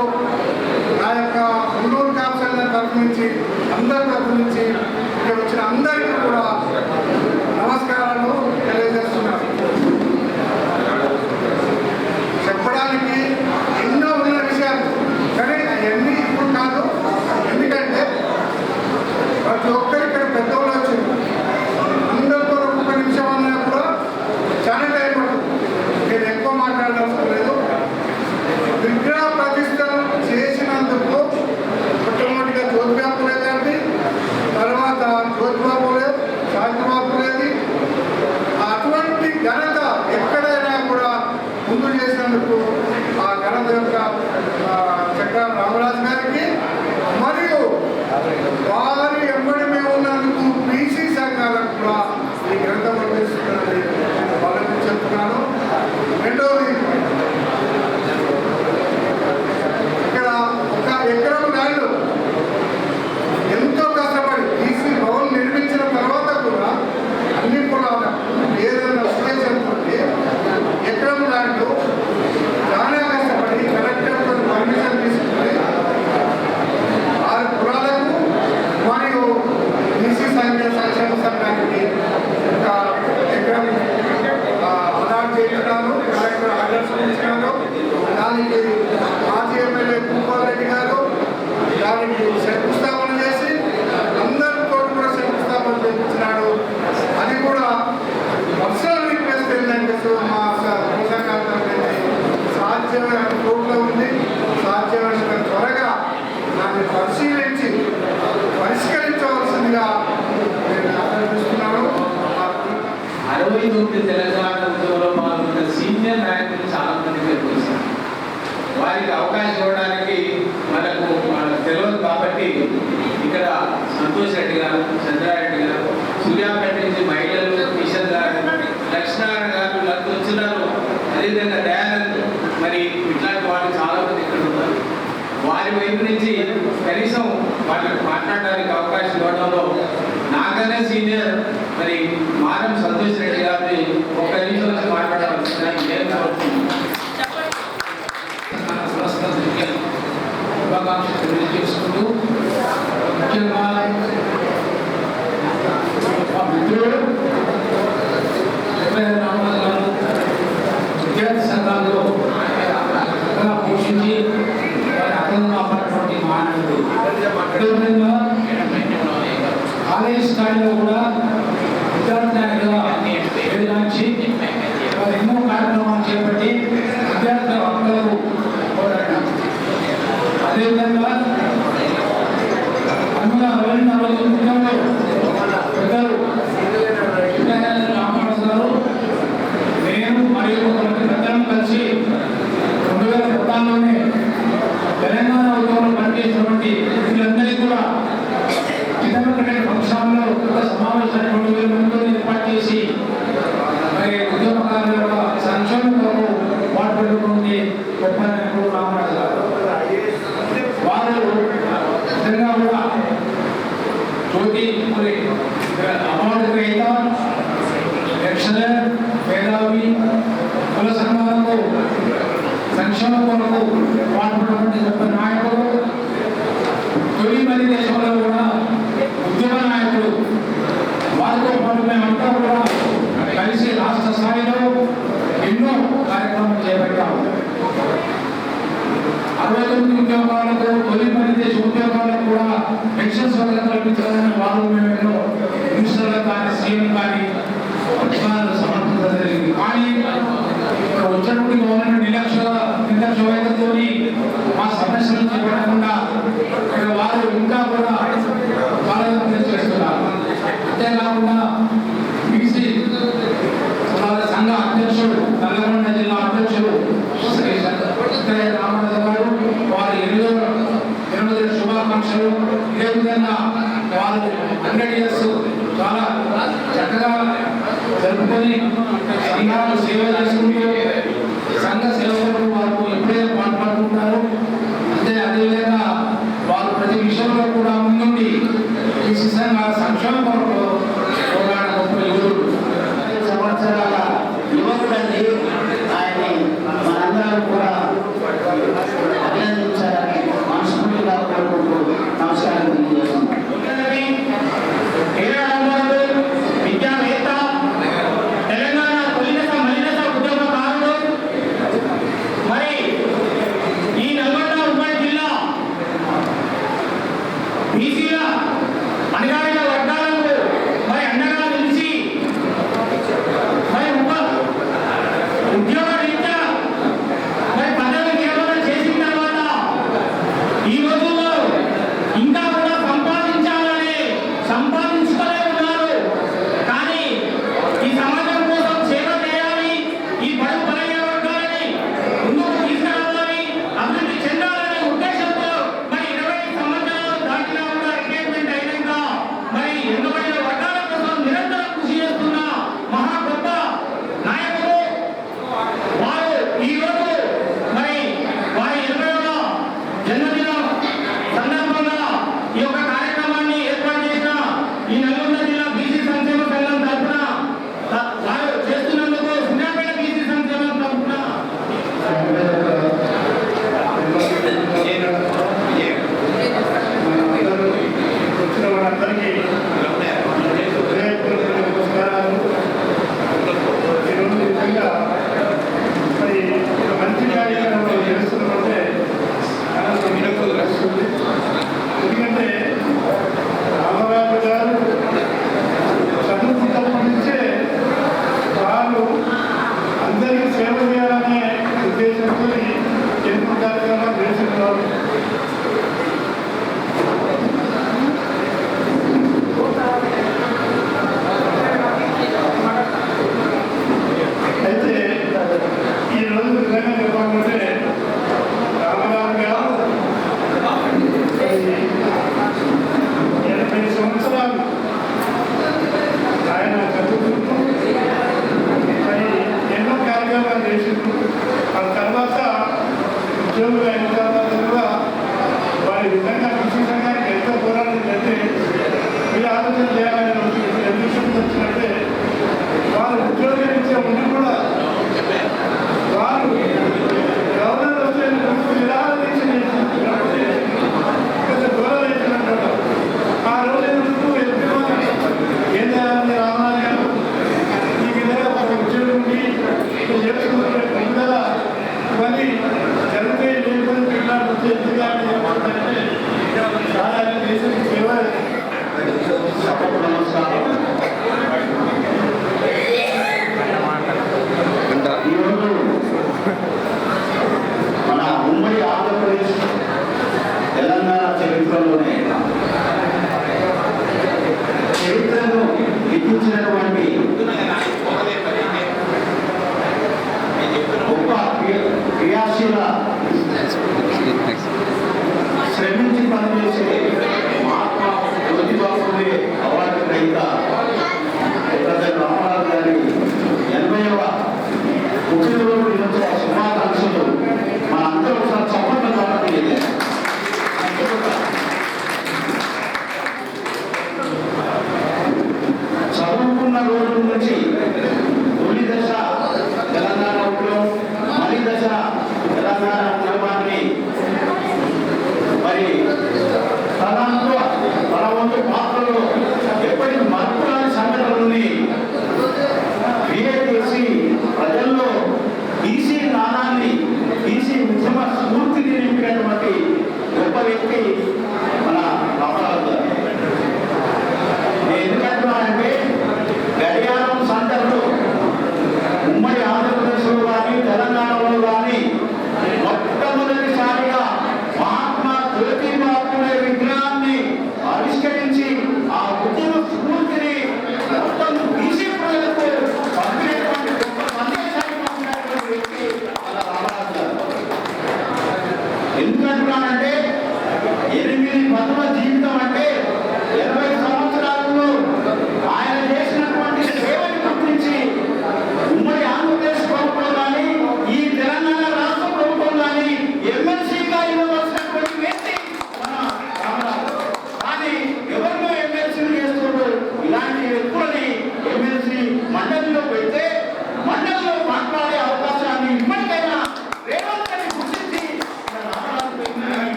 69 తెలంగాణ ఉద్యమంలో పాల్గొన్న సీనియర్ నాయకులు చాలా మంది తెలుసు. వారికి అవకాశం ఇవ్వడానికి మనకు తెలియదు కాబట్టి ఇక్కడ సంతోష్ రెడ్డి గారు, చంద్రారెడ్డి గారు, సూర్యాపేట నుంచి మహిళలు, కిషన్ గారు, లక్ష్మీనారాయణ గారు వీళ్ళంతా వచ్చినారు. అదేవిధంగా దయానంద్, మరి ఇట్లాంటి వాళ్ళు చాలా మంది ఇక్కడ ఉన్నారు. వారి వైపు నుంచి కనీసం వాళ్ళకి మాట్లాడడానికి అవకాశం ఇవ్వడంలో నాకనే సీనియర్ మరి మారం సంతోష్ రెడ్డి గారిని ఒక్క నిమిషం వచ్చి మాట్లాడవలసిందిగా నేను కోరుతున్నాను. శుభాకాంక్షలు తెలియజేసుకుంటూ ముఖ్యంగా మా మిత్రుడు రామరాజు గారు విద్యార్థి సంఘాల్లో పోషించి వారి అర్థం కాపాడినటువంటి మానవుడు. అదేవిధంగా కాలేజ్ స్థాయిలో కూడా విద్యార్థి నాయకులుగా ఎదిరించి వారు ఎన్నో కార్యక్రమాలు చేపట్టి విద్యార్థుల హక్కులకు పోరాడారు. అదేవిధంగా 1949లో పెద్దలు రామరాజు గారు, నేను మరియు కొంతమంది పెద్దలను కలిసి 2013లోనే తెలంగాణ ఉద్యమంలో పనిచేసినటువంటి వీళ్ళందరికీ కూడా చిన్నప్పటి ఫంక్షన్లో ఒక సమావేశాన్ని 2002లో ఏర్పాటు చేసి మరి ఉద్యమకారుల యొక్క సంక్షేమం కొరకు పాటుపడుతుంది గొప్ప నాయకుడు రామరాజు గారు. వారు నిజంగా కూడా జ్యోతి అవార్డు గ్రహీత, లెక్చరర్, మేధావి, కుల సంఘాలకు సంక్షేమం కొరకు పాటుపడినటువంటి గొప్ప నాయకుడు. తొలి మరి దేశంలో కూడా ఉద్యమ నాయకుడు. వారితో పాటు మేమంతా కూడా కలిసి రాష్ట్ర స్థాయిలో ఎన్నో కార్యక్రమాలు చేపట్టాము. 69 ఉద్యోగాలకు, తొలి మరి దేశ ఉద్యోగాలకు కూడా పెన్షన్స్ కల్పించాలని వారు మేము ఎన్నో మినిస్టర్లు కానీ, సీఎం కానీ సమర్పించడం జరిగింది. కానీ ఇక్కడ వచ్చినటువంటి గవర్నమెంట్ నిర్లక్ష్య వైఖరితో మా సమస్యలను చేపట్టకుండా ఇక్కడ వారు ఇంకా కూడా కాలయాపన చేస్తున్నారు. అంతేకాకుండా బీసీ సంఘ అధ్యక్షుడు, నల్లగొండ జిల్లా అధ్యక్షుడు శ్రీ రామరాజు గారు, వారి 8వ శుభాకాంక్షలు. ఇదే విధంగా వారు 100 years చాలా చక్కగా జరుపుకొని సంఘాలు సేవ చేసుకుంటూ సంఘ సేవకులు వారు ఎప్పుడైనా పాల్పడుతుంటారు. అదేవిధంగా వారు ప్రతి విషయంలో కూడా ముందుండి ఈ సంక్షేమ కొరకు పోరాడ గొప్ప యువకుడు. 5 సంవత్సరాల యువకుడండి. ఆయన్ని మనందరం కూడా అభినందించాలని మనస్ఫూర్తిగా కోరుకుంటూ నమస్కారం తెలియజేస్తున్నాం. విద్యావేత్త, తెలంగాణ తొలిదశ మలిదశ ఉద్యమకారుడు,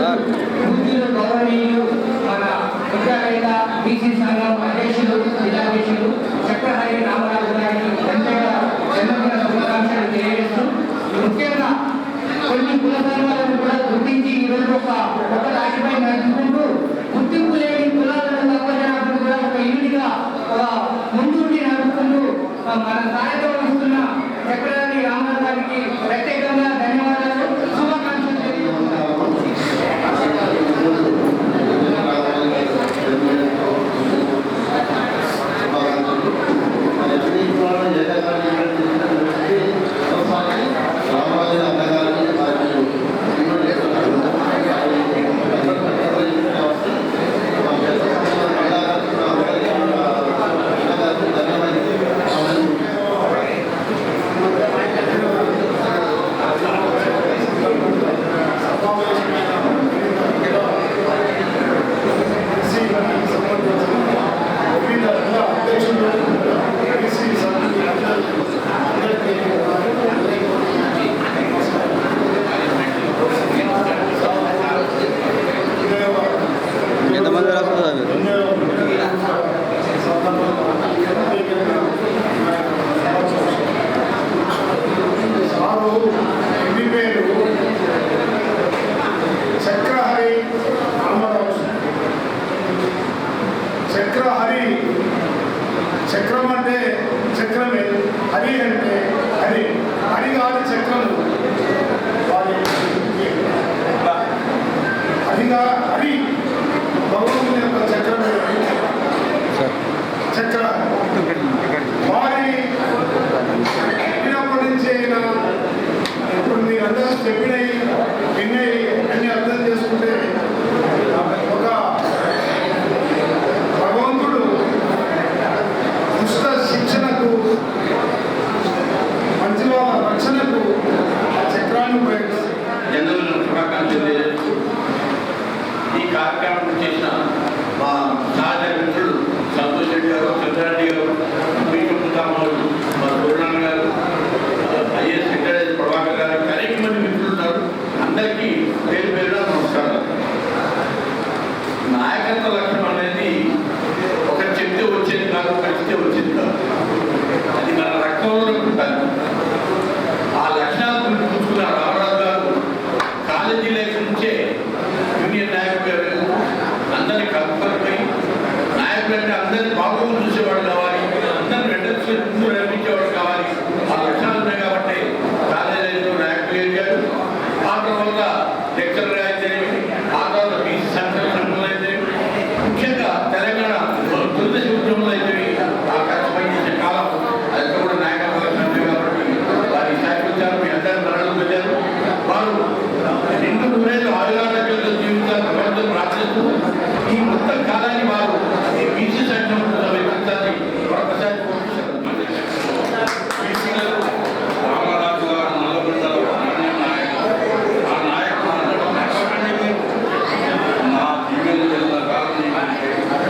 పూజ్యులు గౌరవనీయులు మన ముఖ్యమైన బీసీ సంఘం అధ్యక్షులు జిల్లాధ్యక్షులు చక్రహరి రామరాజు గారికి జన్మదిన శుభాకాంక్షలు తెలియజేస్తూ ముఖ్యంగా కొన్ని కుల సంఘాలను కూడా గుర్తించి ఈరోజు ఒక రాశిపై నడుచుకుంటూ గుర్తింపు లేని కులాలను తప్పజనప్పుడు కూడా ఒక యూనిట్గా ముందుండి నడుపుకుంటూ మన సాయంతో వస్తున్న చక్రహరి రామరాజు గారికి ప్రత్యేకంగా ధన్యవాదాలు శుభాకాంక్షలు తెలియజేస్తున్నాను. చక్రం అంటే చక్రమే, హరి అంటే హరి, హరి కాదు చక్రము. హరిగా హరి భగవంతుని యొక్క చక్రమే చక్ర. వారి చెప్పినప్పటి నుంచి అయినా ఇప్పుడు మీరందరూ చెప్పినవి విన్నవి అన్ని అర్థం చేసుకుంటే ఒక భగవంతుడు దుష్ట శిక్షణకు మంచి రక్షణకు ఆ చక్రాన్ని ఉపయోగిస్తారు. జనరల్ శుభాకాంక్షలు. ఈ కార్యక్రమం చేసిన మా సహజ మిత్రులు సంతోష్ రెడ్డి గారు, చంద్రారెడ్డి గారు, రామారావు, మా పూర్ణాన్న గారు, ఐఎస్ వెంకటేశ్వర ప్రభాకర్ గారు, అనేక మంది మిత్రులు ఉన్నారు. అందరికీ పేరు పేరున నమస్కారాలు. నాయకత్వ లక్షణం అనేది ఒకరు చెప్తే వచ్చేది కాదు, కలిస్తే వచ్చేది కాదు. అది మన రక్తంలో ఉంటుంది. ఆ లక్షణాలు గురించి చూసుకున్న రామరాజు గారు కాలేజీ లైఫ్ నుంచే యూనియన్ నాయకులు అందరినీ కలుపుకొని నాయకులు అంటే అందరినీ బాగోగులు చూసేవాడు కావాలి, అందరిని ముందు నడిపించేవాడు కావాలి. ఆ లక్షణాలు ఉన్నాయి కాబట్టి కాలేజీ లైఫ్లో నాయకులు ఎదిగాడు. ఆ తర్వాత లెక్చరర్ అయితేనేమి, ఆ తర్వాత బీసీ సంఘంలో అయితేనేమి, ముఖ్యంగా తెలంగాణ తొలి సూత్రంలో అయితేవి ఆ ఖర్చు పనిచేసే కాలం అది కూడా నాయకత్వ లక్షణం కాబట్టి వారి స్థాయికొచ్చారు. మీ అందరూ మరణం వెళ్ళారు. వారు నిండు నూరేళ్ళు ఆయుధాలతో జీవితాలు భగవంతుని ప్రార్థిస్తూ ఈ మొత్తం కాలాన్ని వారు ఈ బీసీ సంఘం వ్యక్తిత్వాన్ని మరొకసారి బీసీలకు రామరాజు గారు నల్లగొండలో ఆ నాయకుడు నా జీవన జిల్లా కాలం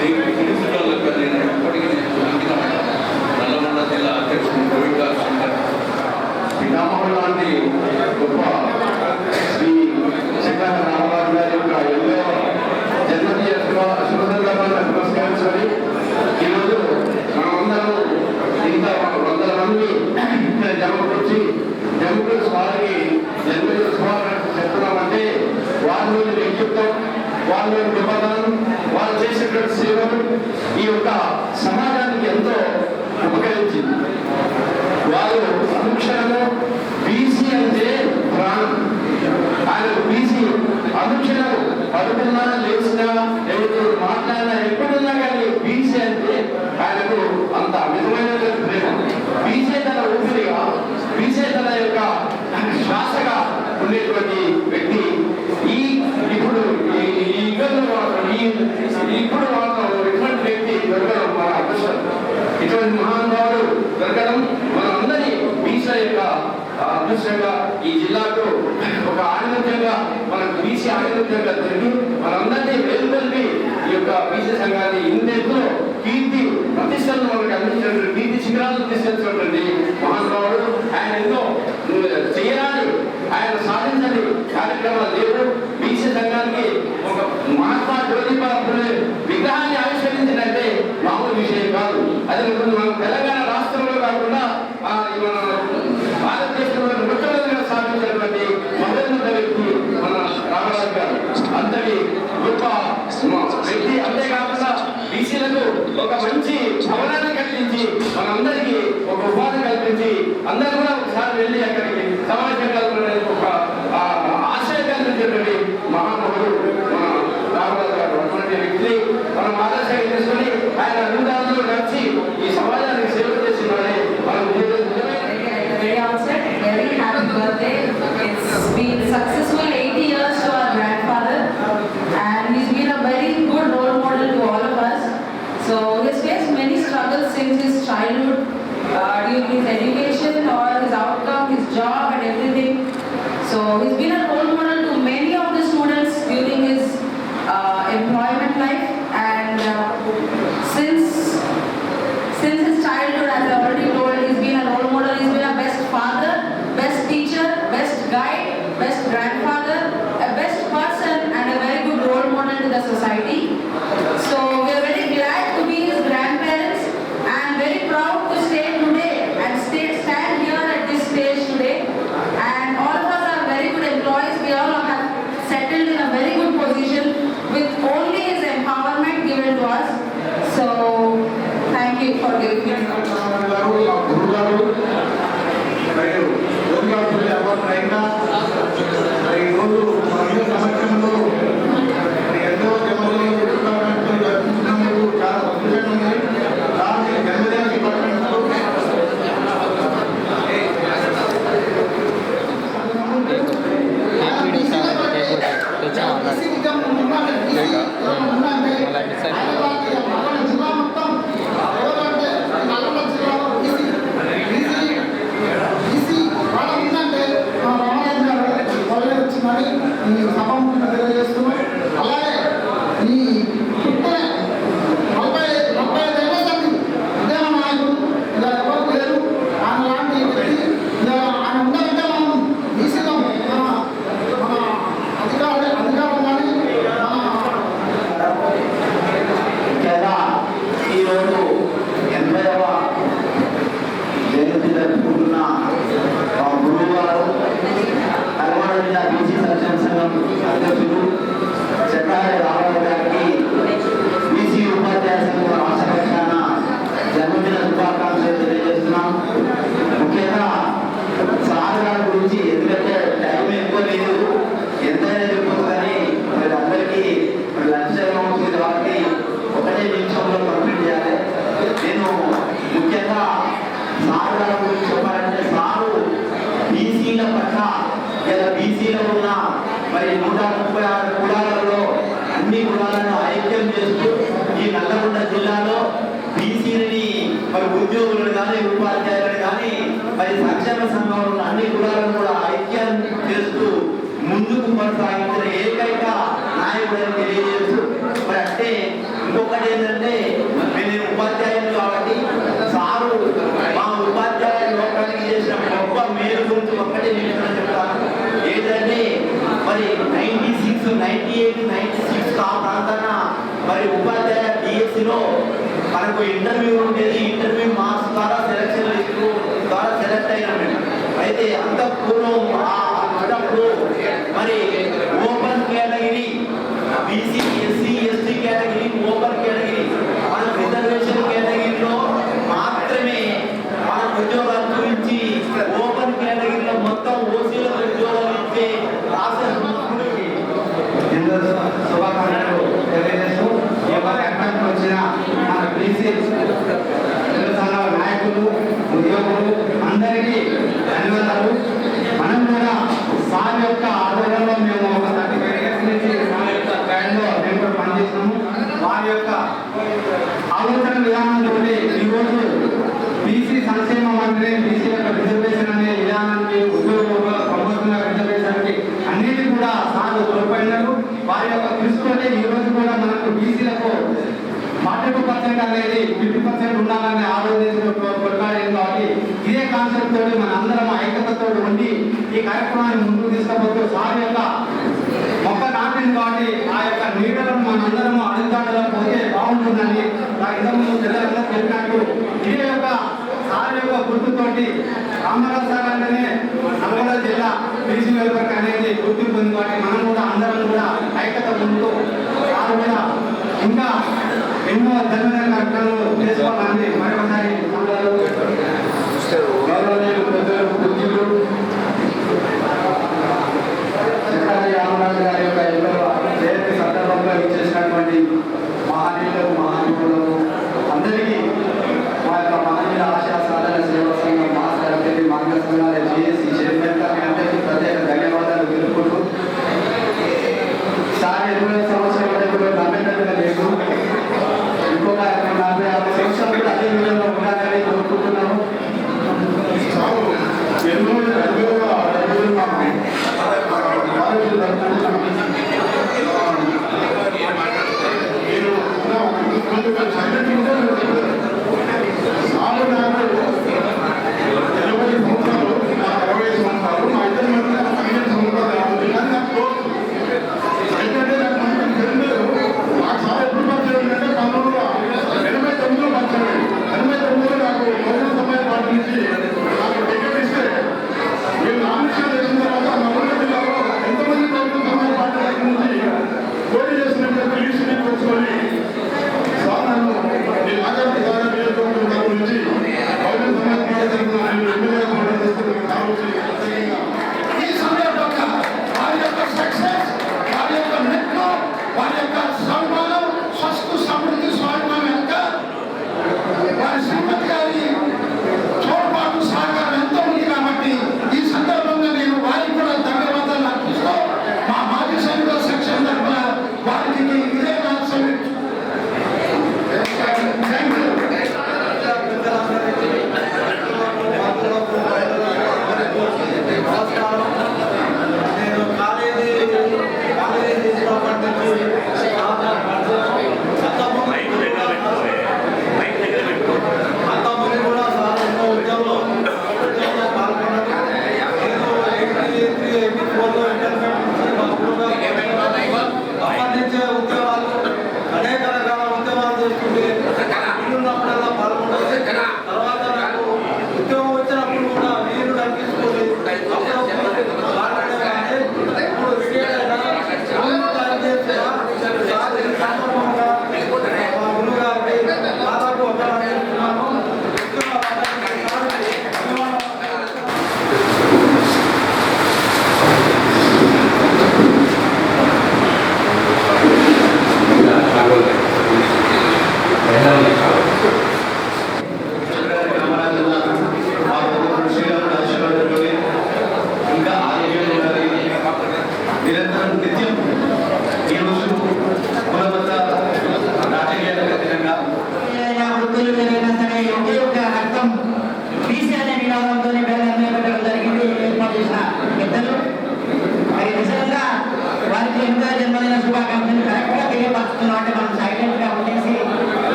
దీనికి పిలుపులకు నేను ఎప్పటికీ నల్లగొండ జిల్లా అధ్యక్షుడు గోవిందా శంకర్ పితామహుడు లాంటి గొప్ప శ్రీ చక్రహరి రామరాజు గారి యొక్క ఎన్నో జన్మదిన శుభ సందర్భాలను పురస్కరించుకొని ఈరోజు మనమందరూ ఇంత వందల మంది జమకూర్చి వారికి జన్మదిన శుభాకాంక్షలు చెప్తున్నామంటే వారిలోని వ్యక్తిత్వం, వారిలోని గొప్పతనం, వారు చేసేటువంటి సేవలు ఈ యొక్క సమాజానికి ఎంతో ఉపకరించింది. వారు అనుక్షణము బీసీ అంటే ప్రాణం. ఆయనకు బీసీ అనుక్షణము పడుకున్నా లేచినా ఎవరు మాట్లాడినా ఎప్పుడున్నా కానీ బీసీ అంటే ఆయనకు అంత అమితమైన ప్రేమ. బీసీ తన ఊపిరిగా, బీసీ తన యొక్క శ్వాసగా ఉండేటువంటి వ్యక్తి. ఇప్పుడు ఇప్పుడు ఇటువంటి వ్యక్తి దొరకడం మన అదృష్టం. ఇటువంటి మహానుభావులు దొరకడం మనందరి బీసీ యొక్క అదృష్టంగా, ఈ జిల్లాకు ఒక ఆనందంగా, మనకు బీసీ ఆనందంగా జరిగి మనందరినీ వేలుకొల్పి ఈ యొక్క బీసీ సంఘాన్ని ఇంతెంతో కీర్తి ప్రతిష్టలను మనకు అందించినటువంటి కీర్తి శిఖరాలను తీసుకొచ్చినటువంటి మహానుభావుడు. ఆయన ఎన్నో చేయరాని, ఆయన సాధించని కార్యక్రమాలు లేవు. బీసీ సంఘానికి మహాత్మా జ్యోతిబా ఫులే విగ్రహాన్ని ఆవిష్కరించిందంటే మామూలు విషయం కాదు. అది మన తెలంగాణ రాష్ట్రంలో కాకుండా మన భారతదేశంలో మొట్టమొదటిగా స్థాపించినటువంటి మొదటి వ్యక్తి మన రామరాజు గారు. అంతటి గొప్ప వ్యక్తి. అంతేకాకుండా బీసీలకు ఒక మంచి భవనాన్ని కల్పించి మనందరికీ ఒక ఉపాధి కల్పించి అందరూ కూడా ఒకసారి వెళ్ళి అక్కడికి సమాజం కల్పించడానికి ఒక ఆశయం కల్పించేటువంటి మహానుభావుడు మన రామరాజు గారు. అటువంటి వ్యక్తిని మనం ఆదర్శంగా తీసుకొని ఆయన అభివృద్ధిలో నడిచి ఈ సమాజానికి సేవ చేస్తున్నారని మనం Very upset, very happy birthday. It's been successful 80 years to our grandfather, and he's been a very good role model to all of us. So he's faced many struggles since his childhood, during his education or his outcome, his job and everything. So he's been a role model to many of the students during his employment life, and since his childhood, as I already told, he's been a role model. He's been a best father, best teacher, best guide, best grandfather, a best person, and a very good role model to the society. So we are very glad to be his grandparents and very proud to stay today and stand here at this stage today. And all of us are very good employees. We all have settled in a very good position with only his empowerment given to us. So thank you for giving me this opportunity. అలాగే ఈ నలభై ఏళ్ళ సంది ఉద్యమ నాయకుడు ఇలా ఎవరు లేరు. ఆయన లాంటి వ్యక్తి ఆయన ఉండాలంటే మనం బీసీలో మన అధికారం కానీ ముఖ్యంగా ఈరోజు 80వ జయంతి జరుపుకుంటున్న మా గురువు గారు నల్గొండ జిల్లా బీసీ సంక్షేమ సంఘం అధ్యక్షులు చక్రాల రామరాజు గారికి బీసీ ఉపాధ్యాయ సంఘం రాష్ట్ర పక్షాన జన్మదిన శుభాకాంక్షలు తెలియజేస్తున్నాం. ముఖ్యంగా సార్ గారి గురించి ఎందుకంటే టైం ఎక్కువ లేదు, ఎంతైనా చెప్పదు కానీ మరి అందరికీ లంచ్ టైం అవుతుంది కాబట్టి ఒకటే నిమిషంలో కంప్లీట్ చేయాలి. నేను ముఖ్యంగా సార్ గారి గురించి చెప్పాలంటే సారు బీసీల పట్ల ఇలా బీసీలో ఉన్న మరి 136 కులాలలో అన్ని కులాలను ఐక్యం చేస్తూ ఈ నల్లగొండ జిల్లాలో బీసీలని మరి ఉద్యోగులను కానీ ఉపాధ్యాయులను కానీ మరి సంక్షేమ సంఘంలో ఉన్న అన్ని కులాలను కూడా ఐక్యం చేస్తూ ముందుకు కొనసాగించిన ఏకైక నాయకుడని తెలియజేస్తూ మరి అంటే ఇంకొకటి ఏంటంటే మేము ఉపాధ్యాయులు కాబట్టి సారు మా ఉపాధ్యాయ లోకానికి చేసిన గొప్ప మేలు గురించి ఒక్కటే నేను చెప్తాను. ఏంటంటే మరి 96, 98, 96 ఆ ప్రాంతాన మరి ఉపాధ్యాయ డిఎస్సిలో మనకు ఇంటర్వ్యూ ఉండేది. ఇంటర్వ్యూ మార్క్స్ ద్వారా సెలక్షన్ లిస్టు ద్వారా సెలెక్ట్ అయినాము. అయితే అంత పూర్వం అప్పుడు మరి open category BC, SC, ST category, open category మన రిజర్వేషన్ కేటగిరీలో మాత్రమే మన ఉద్యోగాలు గురించి ఓపెన్ కేటగిరీలో మొత్తం ఓసీలకు ఉద్యోగాలు ఇచ్చే రాష్ట్ర శుభాకాంక్షలు తెలియజేస్తూ ఎక్కడికి వచ్చిన మన బీసీ నాయకులు, ఉద్యోగులు అందరికీ ధన్యవాదాలు. మనం కూడా సార్ యొక్క ఆధ్వర్యంలో మేము ఒక 35 years నుంచి సార్ యొక్క గైడ్లో మేము కూడా పనిచేస్తున్నాము. వారి యొక్క ఆలోచన విధానంతో ఈరోజు బీసీ సంక్షేమ మంత్రి బీసీ యొక్క రిజర్వేషన్ అనే విధానానికి ఉద్యోగుల ప్రభుత్వంగా రిజర్వేషన్కి అన్నిటి కూడా సార్ తోడ్పడినారు. వారి యొక్క కృషితోనే ఈరోజు కూడా మనకు బీసీలకు 42% అనేది 50% ఉండాలని ఆలోచించిన కొట్లాడేది కాబట్టి ఇదే కాన్సెప్ట్ తోటి మన అందరం ఐక్యతతో ఉండి ఈ కార్యక్రమాన్ని ముందుకు తీసుకుపోతూ సార్ యొక్క మొక్క నాటిన ఉంది కాబట్టి ఆ యొక్క నీడలను మనందరము అడుగుదాటలో పోతే బాగుంటుందని ఇంతకుముందు పిల్లలందరూ చెప్పినట్టు ఇదే యొక్క సార్ యొక్క గుర్తుతోటి రామరాజు సార్ అంటేనే నల్గొండ జిల్లా బీసీ వెల్ఫేర్ అనేది గుర్తింపు ఉంది కాబట్టి మనం కూడా అందరం కూడా ఐక్యత పొందుతూ సార్ కూడా ఇంకా ఎన్నో జన్మదిన కార్యక్రమాలు చేసుకోవాలని మరొకసారి రామరాజు గారి యొక్క జయంతి సందర్భంగా ఇచ్చేసినటువంటి మహనీయులకు మహానుభులకు అందరికీ మా యొక్క మహనీయుల ఆశా సాధన సేవా సంఘం మాస్టర్ మార్గ సంఘాల జేఏసీ చైర్మన్ అందరికీ ప్రత్యేక ధన్యవాదాలు తెలుపుకుంటూ సార్ 20 సంవత్సరాల కూడా నమ్మేటట్టుగా లేదు ఇంకొక 40-50 సంవత్సరాలు కూడా అదే విధంగా ఉండాలని కోరుకుంటున్నాము.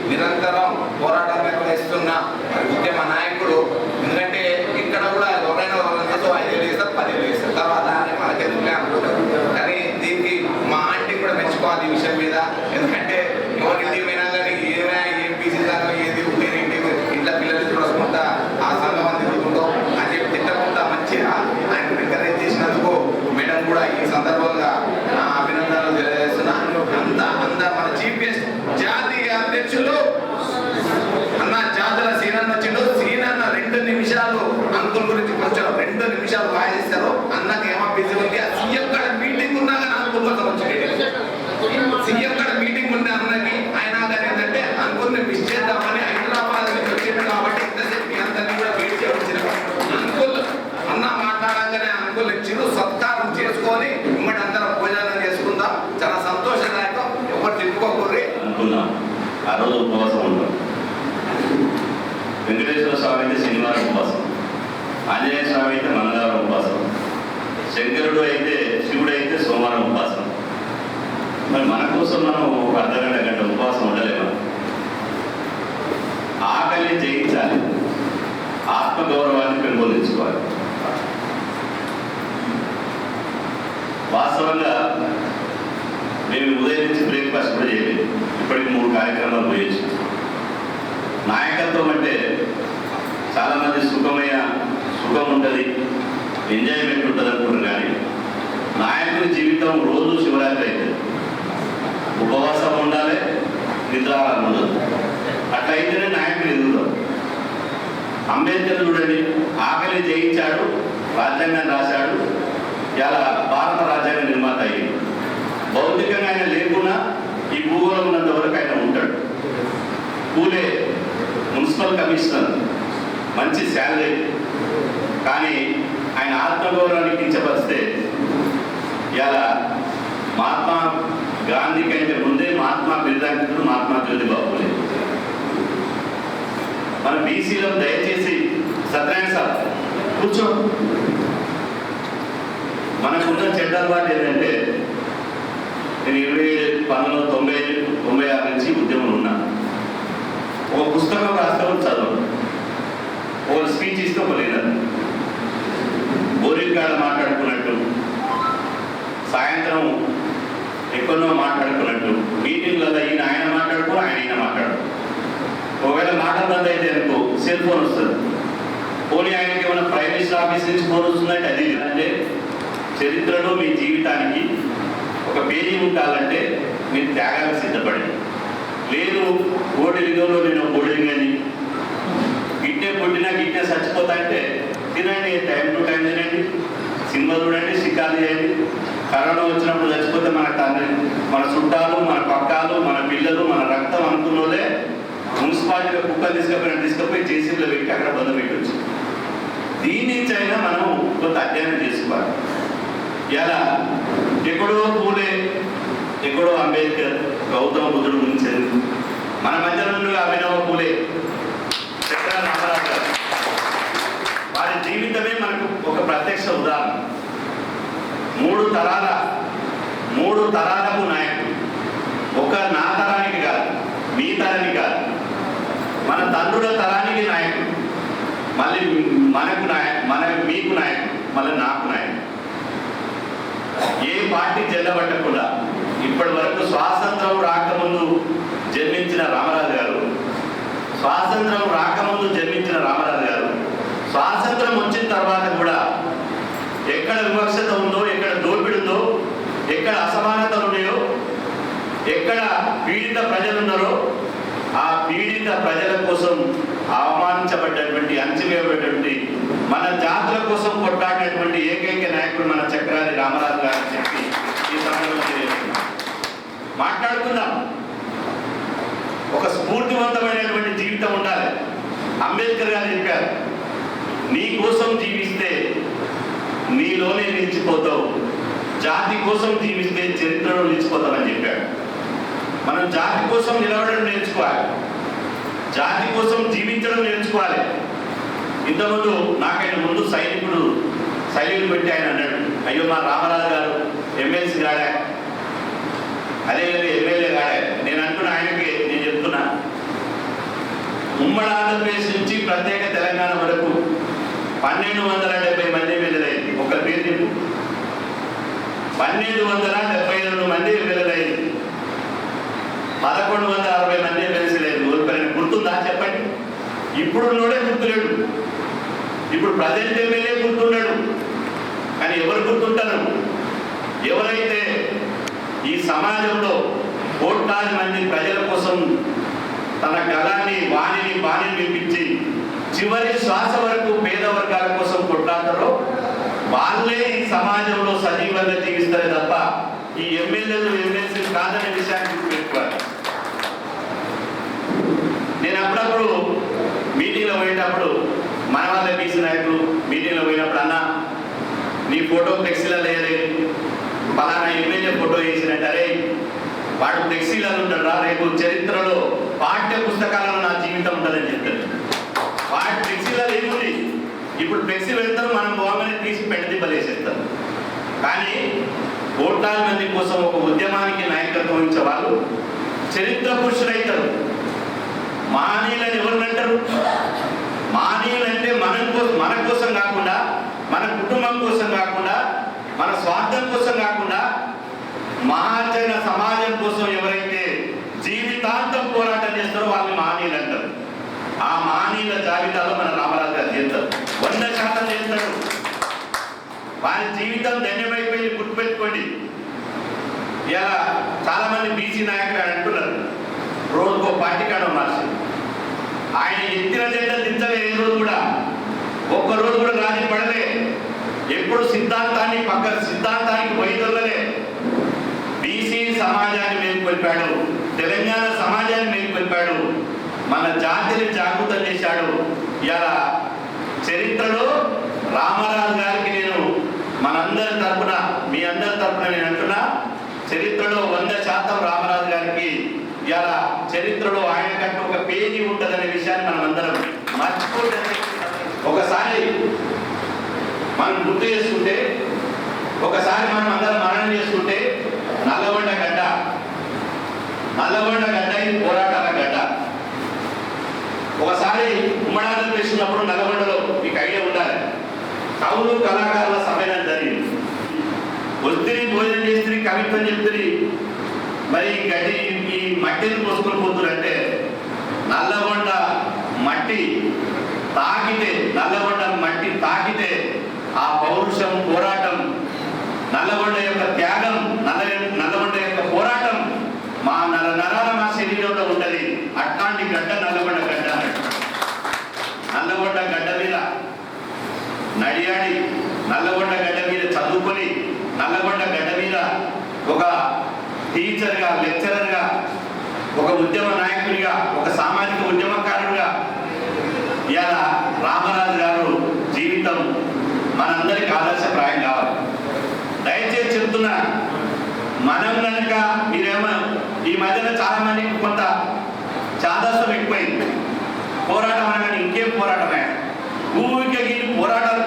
నిరంతరం పోరాటం నిర్వహిస్తున్న ఉద్యమ నాయకుడు. ఎందుకంటే ఇక్కడ కూడా ఎవరైనా 5 ఏళ్ళు ఇస్తారు, 10 ఏళ్ళు ఇస్తారు, తర్వాత మనకి ఎందుకులే అనుకుంటారు. కానీ దీనికి మా ఆంటీ కూడా మెచ్చుకోవాలి ఈ విషయం మీద. ఎందుకంటే ఎవరింటికి పోయినా కానీ ఏం పీసీ దాకా ఏది ఇంట్లో పిల్లలు చూసుకుంటా ఆ సంఘం తిరుగుతుంటాం అని చెప్పి తిట్టకుండా మంచిగా ఆయన ఎంకరేజ్ చేసినందుకు మేడం కూడా ఈ సందర్భంగా అభినందనలు తెలియజేస్తున్నా. అంత మన చీఫ్ గెస్ట్ జాతీయ అధ్యక్షులు అన్న జాతర సీనన్న వచ్చిండు. సీనన్న 2 నిమిషాలు అంకుల్ గురించి కొంచెం 2 నిమిషాలు వాయిస్తారు. అన్నకి ఏమో బిజీ ఉంది. సీఎం కాడ మీటింగ్ ఉన్నా కానీ అంకుల్ కోసం వచ్చాడు. సీఎం కాడ మీటింగ్ ఉంది అన్నకి. అయినా కానీ ఏంటంటే అంకుల్ని మిస్ చేద్దామని హైదరాబాద్ నుంచి వచ్చింది కాబట్టి ఇంతసేపు మీ అందరినీ కూడా వెయిట్ చేయవచ్చిన అంకుల్ అన్న మాట్లాడంగానే అంకుల్ ఇచ్చిరు. సత్కారం చేసుకొని ఇమ్మడి అందరం భోజనం చేసుకుందాం. ఆంజనేయ స్వామి అయితే మంగళవారం ఉపవాసం, శంకరుడు అయితే శివుడు అయితే సోమవారం ఉపవాసం. మరి మన కోసం మనం ఒక అర్ధగంట ఉపవాసం ఉండలేమా? ఆకలి జయించాలి, ఆత్మగౌరవాన్ని పెంపొందించుకోవాలి. వాస్తవంగా మేము ఉదయం నుంచి బ్రేక్ఫాస్ట్ కూడా చేయలేదు. ఇప్పటికి 3 కార్యక్రమాలు పోయొచ్చు. నాయకత్వం అంటే చాలామంది సుఖం ఉంటుంది, ఎంజాయ్మెంట్ ఉంటుంది అనుకుంటారు. కానీ నాయకుడి జీవితం రోజు శివరాత్రి అవుతుంది. ఉపవాసం ఉండాలి, నిద్రాహారం ఉండదు. అట్లయితేనే నాయకుడు ఎదుగుతాం. అంబేద్కర్ చూడండి, ఆకలి జయించాడు, రాజ్యాంగం రాశాడు, ఇలా భారత రాజ్యాంగ నిర్మాత అయ్యింది. భౌతికంగా ఆయన లేకున్నా ఈ భూగోళం ఉన్నంత వరకు ఆయన ఉంటాడు. పూలే మున్సిపల్ కమిషనర్, మంచి శాలరీ, కానీ ఆయన ఆత్మగౌరవాన్ని కించపరిస్తే ఇలా మహాత్మా గాంధీ కంటే ముందే మహాత్మా బిర్దాంకితుడు మహాత్మా జ్యోతిబా పూలే. మన బీసీలో దయచేసి సత్యనారాయణ సార్ కూర్చో. మనకున్న చెడ్డ అలవాటు ఏంటంటే, నేను 1995-96 నుంచి ఉద్యమంలో ఉన్నా. ఒక పుస్తకం రాస్తే ఒక చదవను, ఒక స్పీచ్ ఇస్తే ఒక లేదని, బోరింగ్ కాడ మాట్లాడుకున్నట్టు, సాయంత్రం ఎక్కడో మాట్లాడుకున్నట్టు, మీటింగ్లలో ఆయన మాట్లాడుకో, ఆయన మాట్లాడు. ఒకవేళ మాట్లాడద్దు అయితే అనుకో సెల్ ఫోన్ వస్తుంది. పోనీ ఆయనకి ఏమైనా ప్రైమ్ మినిస్టర్ ఆఫీస్ నుంచి ఫోన్ వస్తుందంటే అది అంటే, చరిత్రలో మీ జీవితానికి ఒక పేజీ ఉండాలంటే మీరు త్యాగాలకు సిద్ధపడి, లేదు ఓడిలింగంలో నేను ఓడిలింగని, గిట్టే పుట్టినా గిట్టే చచ్చిపోతా అంటే తినండి, టైం టు టైం తినండి, సినిమా చూడండి, షికారు చేయండి. కరోనా వచ్చినప్పుడు చచ్చిపోతే మన తండ్రి, మన చుట్టాలు, మన పక్కాలు, మన పిల్లలు, మన రక్తం అనుకున్నోళ్ళే మున్సిపాలిటీలో కుక్కలు తీసుకుపోయి జేసీబీలో పెట్టి అక్కడ బంధు పెట్టవచ్చు. దీని నుంచి అయినా మనం కొంత అధ్యయనం చేసుకోవాలి. ఇలా ఎక్కడో పూలే, ఎక్కడో అంబేద్కర్, గౌతమ బుద్ధుడు గురించి మన మధ్యలో అభినవ పూలే, చక్రాల రామరాజు గారు, వారి జీవితమే మనకు ఒక ప్రత్యక్ష ఉదాహరణ. 3 తరాలకు నాయకుడు. ఒక నా తరానికి కాదు, మీ తరానికి కాదు, మన తండ్రుల తరానికి నాయకుడు, మళ్ళీ మీకు నాయకుడు, మళ్ళీ నాకు నాయకుడు. ఏ పార్టీ చెల్లబట్టకుండా ఇప్పటి వరకు స్వాతంత్రం రాకముందు జన్మించిన రామరాజు గారు, స్వాతంత్రం వచ్చిన తర్వాత కూడా ఎక్కడ వివక్షత ఉందో, ఎక్కడ దోపిడి ఉందో, ఎక్కడ అసమానతలు ఉన్నాయో, ఎక్కడ పీడిత ప్రజలు ఉన్నారో ఆ పీడిత ప్రజల కోసం అవమానించబడ్డటువంటి, అంచివేయబడ్డటువంటి, మన జాతుల కోసం కొట్లాడినటువంటి ఏకైక నాయకుడు మన చక్రాల రామరాజు గారు అని చెప్పి ఈ సమయంలో మాట్లాడుకుందాం. ఒక స్ఫూర్తివంతమైనటువంటి జీవితం ఉండాలి. అంబేద్కర్ గారు చెప్పారు, నీ కోసం జీవిస్తే నీలోనే నిలిచిపోతావు, జాతి కోసం జీవిస్తే చరిత్రలో నిలిచిపోతావని చెప్పాడు. మనం జాతి కోసం నిలబడడం నేర్చుకోవాలి, జాతి కోసం జీవించడం నేర్చుకోవాలి. ఇంతకుముందు నాకైనా ముందు సైనికుడు పెట్టి ఆయన అన్నాడు, అయ్యో మా రామరాజు గారు ఎమ్మెల్సీ గాడా, అదేవిధంగా ఎమ్మెల్యే గాడా. నేను అంటున్నా ఆయనకి, నేను చెప్తున్నా, ఉమ్మడి ఆంధ్రప్రదేశ్ నుంచి ప్రత్యేక తెలంగాణ వరకు 1270 మంది ఎమ్మెల్యేలైంది. ఒక పేరు చెప్పు. 1272 మంది ఎమ్మెల్యేలైంది. 1160 మంది ఎమ్మెల్సీ లేదు. గుర్తుందా చెప్పండి? ఇప్పుడు నోడే గుర్తులేడు. ఇప్పుడు ప్రజెంట్ ఎమ్మెల్యే గుర్తున్నాడు, కానీ ఎవరు గుర్తుంటారు? ఎవరైతే ఈ సమాజంలో కోట్లాది మంది ప్రజల కోసం తన గలాన్ని, వాణిని వినిపించి చివరి శ్వాస వరకు పేద వర్గాల కోసం కొట్లాడతారో వాళ్ళే ఈ సమాజంలో సజీవంగా జీవిస్తారు తప్ప ఈ ఎమ్మెల్యేలు ఎమ్మెల్సీలు కాదనే విషయాన్ని గుర్తుపెట్టుకోవాలి. నేను అప్పుడప్పుడు మీటింగ్లో పోయేటప్పుడు మన వాళ్ళ బీసీ నాయకులు మీటింగ్లో పోయినప్పుడు, అన్న నీ ఫోటో ఫ్లెక్సీలో లేదే, పలానా ఎమ్మెల్యే ఫోటో వేసినట్టు, అరే వాడు ఫ్లెక్సీలో ఉంటాడు, రేపు చరిత్రలో పాఠ్య పుస్తకాలలో నా జీవితం ఉంటుందని చెప్తాడు. వాడి ఫ్లెక్సీలో ఏముంది? ఈ ఇప్పుడు ఫ్లెక్సీ పెడతారు, మనం బాగానే తీసి పెద్దదిబ్బలు వేసేస్తారు. కానీ కోట్లాది మంది కోసం ఒక ఉద్యమానికి నాయకత్వం వహించే వాళ్ళు చరిత్ర పురుషులైతారు. మహనీయులని ఎవరు అంటారు? మహనీయులంటే మన కోసం కాకుండా, మన కుటుంబం కోసం కాకుండా, మన స్వార్థం కోసం కాకుండా, మహాజన సమాజం కోసం ఎవరైతే జీవితాంతం పోరాటం చేస్తారో వాళ్ళని మహనీయులు అంటారు. ఆ మహనీయుల జాబితాలో మన రామరాజు గారు చేస్తారు, 100% చేస్తారు. వారి జీవితం ధన్యమైపోయింది, గుర్తుపెట్టుకోండి. ఇలా చాలా మంది బీసీ నాయకులు అంటున్నారు రోజుకో పార్టీ కాడ మార్చి. ఆయన ఎత్తిన జెండా దించలే, ఏ రోజు కూడా ఒక్కరోజు కూడా రాజీ పడలే. ఎప్పుడు సిద్ధాంతానికి వైదొల్లలే. బీసీ సమాజాన్ని మేలుకొల్పాడు, తెలంగాణ సమాజాన్ని మేలుకొల్పాడు, మన జాతిని జాగృతం చేశాడు. ఇలా చరిత్రలో రామరాజు గారికి నేను మనందరి తరపున, మీ అందరి తరపున నేను అంటున్నా, చరిత్రలో 100% రామరాజు గారికి ఇలా చరిత్రలో ఆయన కంటే ఒక పేజీ ఉంటుందనే విషయాన్ని మనం అందరం మర్చిపోతే, ఒకసారి మనం గుర్తు చేసుకుంటే, ఒకసారి మనం అందరం మరణం చేసుకుంటే, నల్లగొండ గడ్డ ఇది పోరాటాల గడ్డ. ఒకసారి ఉమ్మడాలు వేసుకున్నప్పుడు నల్లగొండలో మీకు ఐడియా ఉండాలి, కవులు కళాకారుల సమ్మేళనం జరిగింది. ఒత్తిడి భోజనం చేస్తుంది, కవిత్వం చెప్తుంది. మరి గడ్డి ఈ మట్టిని పోసుకొని పోతుందంటే నల్లగొండ మట్టి తాకితే ఆ పౌరుషం, పోరాటం, నల్లగొండ యొక్క త్యాగం, నల్లగొండ యొక్క పోరాటం మా నరాల మా శరీరంలో ఉంటది. అట్లాంటి గడ్డ నల్లగొండ గడ్డ. నల్లగొండ గడ్డ మీద నడియాడి, నల్లగొండ గడ్డ మీద చదువుకొని, నల్లగొండ గడ్డ మీద ఒక టీచర్గా, లెక్చరర్గా, ఒక ఉద్యమ నాయకుడిగా, ఒక సామాజిక ఉద్యమకారుడిగా ఇవాళ రామరాజు గారు జీవితం మనందరికీ ఆదర్శప్రాయం కావాలి. దయచేసి చెప్తున్నా, మనం కనుక మీరేమో ఈ మధ్యన చాలా మందికి కొంత చాదస్తం ఎక్కువైంది. పోరాటం అనగానే ఇంకేం పోరాటమే, ఊరికే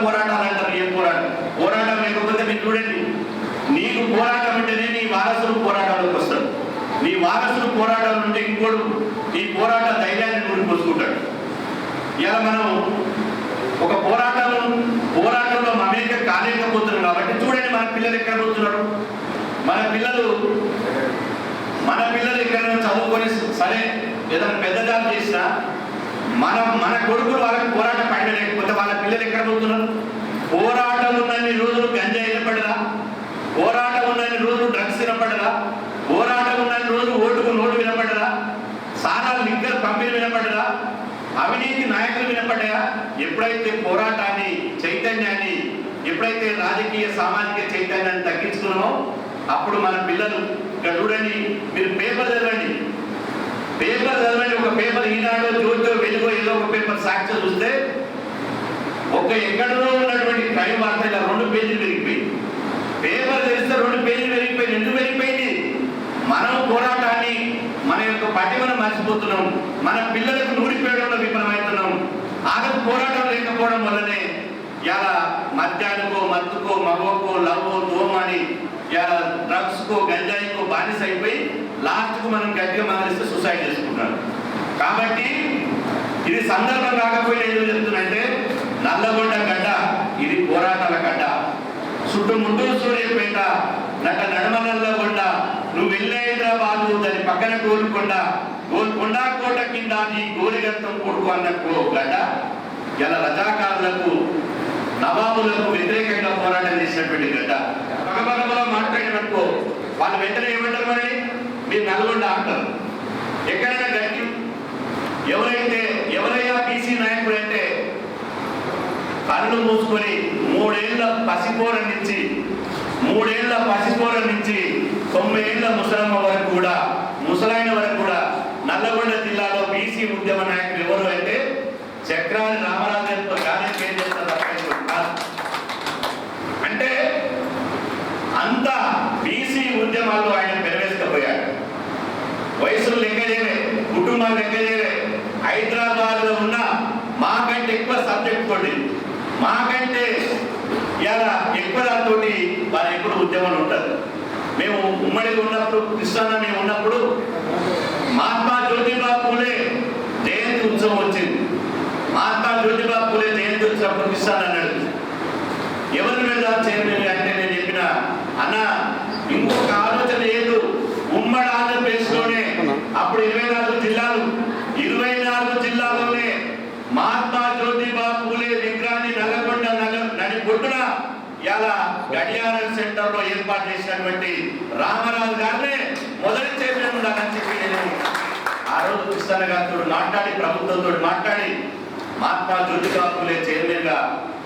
పోరాటాలు అంటారు. ఏం పోరాటం లేకపోతే మీరు చూడండి, నీకు పోరాటం ఉంటేనే నీ వారసులు పోరాటాలకు వస్తారు. నీ వారసులు పోరాటాలు ఉంటే ఇంకోడు ఈ పోరాట ధైర్యాన్ని నూరి పోసుకుంటాడు. ఇలా మనం ఒక పోరాటంలో మమేక కాలేకపోతున్నాం. కాబట్టి చూడండి మన పిల్లలు ఎక్కడ పోతున్నారు. మన పిల్లలు ఎక్కడైనా చదువుకొని సరే ఏదైనా పెద్ద జాబ్ చేసినా మన కొడుకులు వాళ్ళకి పోరాటం పడలేకపోతే వాళ్ళ పిల్లలు ఎక్కడ పోతున్నారు. పోరాటం ఉన్నన్ని రోజులు గంజాయి వినపడదా, పోరాటం ఉన్నన్ని రోజులు డ్రగ్స్ వినపడదా, పోరాటం ఉన్నన్ని రోజులు ఓటుకు నోటు వినపడదా, సారా లిక్కర్ పంపిణీ వినపడదా, అవినీతి నాయకులు వినపడ్డాయా? ఎప్పుడైతే పోరాటాన్ని, చైతన్యాన్ని, ఎప్పుడైతే రాజకీయ సామాజిక చైతన్యాన్ని తగ్గించుకున్నామో అప్పుడు మన పిల్లలు ఇక్కడ చూడండి, మీరు పేపర్ చదవండి, ఒక పేపర్ ఈనాడో, జ్యోతిలో, వెలుగో ఏదో ఒక పేపర్ సాక్షి చూస్తే ఒక ఎక్కడో ఉన్నటువంటి క్రైమ్ వార్త ఇలా 2 పేజీలు పెరిగిపోయింది. పేపర్ తెలిస్తే 2 పేజీలు పెరిగిపోయింది. ఎందుకు పెరిగిపోయింది? మనం పోరాటాన్ని, మన యొక్క పటిమను మర్చిపోతున్నాం, మన పిల్లలకు నూరిపోయడంలో విఫలమవుతున్నాం. ఆగదు పోరాటం లేకపోవడం వల్లనే ఇలా మద్యానికో, మత్తుకో, మగవకో, లవ్వో, దోమని, ఇలా డ్రగ్స్కో, గంజాయికో బానిస అయిపోయి లాస్ట్కు మనం గట్టిగా మానేస్తే సూసైడ్ చేసుకుంటాం. కాబట్టి ఇది సందర్భం కాకపోయినా ఏదో చెప్తున్నంటే, నల్లగొండ గడ్డ ఇది పోరాటాల గడ్డ. చుట్టుముట్టూరు సూర్యపేట, నడమ నల్లగొండ, నువ్వు వెళ్ళే హైదరాబాదు, దాని పక్కన గోల్కొండ కోట కింద నీ గోలిగత్తం కొడుకు అన్న గడ్డ. ఇలా రజాకారులకు, నవాబులకు వ్యతిరేకంగా పోరాటం చేసినటువంటి గడ్డ. పగపగలో మాట్లాడినట్టుకో వాళ్ళు వెంటనే ఏమంటారు, మరి మీరు నల్గొండ అంటారు. ఎక్కడైనా గట్టి ఎవరైనా బీసీ నాయకుడు అంటే కళ్ళు మూసుకొని 3 ఏళ్ల పసిపోరం నుంచి 9 ఏళ్ల ముసలాయన వరకు కూడా నల్లగొండ జిల్లాలో బీసీ ఉద్యమ నాయకులు ఎవరు అంటే చక్రాని రామరాజు గానే పేరు చేస్తారు. అంటే అంత బీసీ ఉద్యమాల్లో ఆయన పెరవేసుకపోయాడు. వయసులు లెక్క చేయలే, కుటుంబాలు లెక్క చేయలే. హైదరాబాద్ లో ఉన్న మాకంటే ఎక్కువ సబ్జెక్ట్ కొట్టి మాకంటే ఇలా ఎక్కువ దాంతో వారు ఎప్పుడు ఉద్యమాలు ఉంటారు. మేము ఉమ్మడిగా ఉన్నప్పుడు కృష్ణాన మేము ఉన్నప్పుడు మహాత్మా జ్యోతిబా పూలే జయంతి ఉత్సవం వచ్చింది. మహాత్మా జ్యోతిబా పూలే జయంతి వచ్చినప్పుడు కృష్ణాన్ అన్నాడు, ఎవరి మీద చేయలేదు అంటే నేను చెప్పిన అన్న ఇంకొక ఆలోచన లేదు. ఉమ్మడి ఆంధ్రప్రదేశ్లోనే అప్పుడు 24 జిల్లాలు, 24 జిల్లాలోనే మహాత్మా జ్యోతిబా పూలే విగ్రహాన్ని నల్లగొండ నడిబొడ్డున ఇలా గడియారం సెంటర్ లో ఏర్పాటు చేసినటువంటి రామరాజు గారినే మొదటి చైర్మన్ ఉండాలని చెప్పి నేను ఆ రోజు కృష్ణ గారితో మాట్లాడి, ప్రభుత్వంతో మాట్లాడి మహాత్మా జ్యోతిబా పూలే చైర్మన్ గా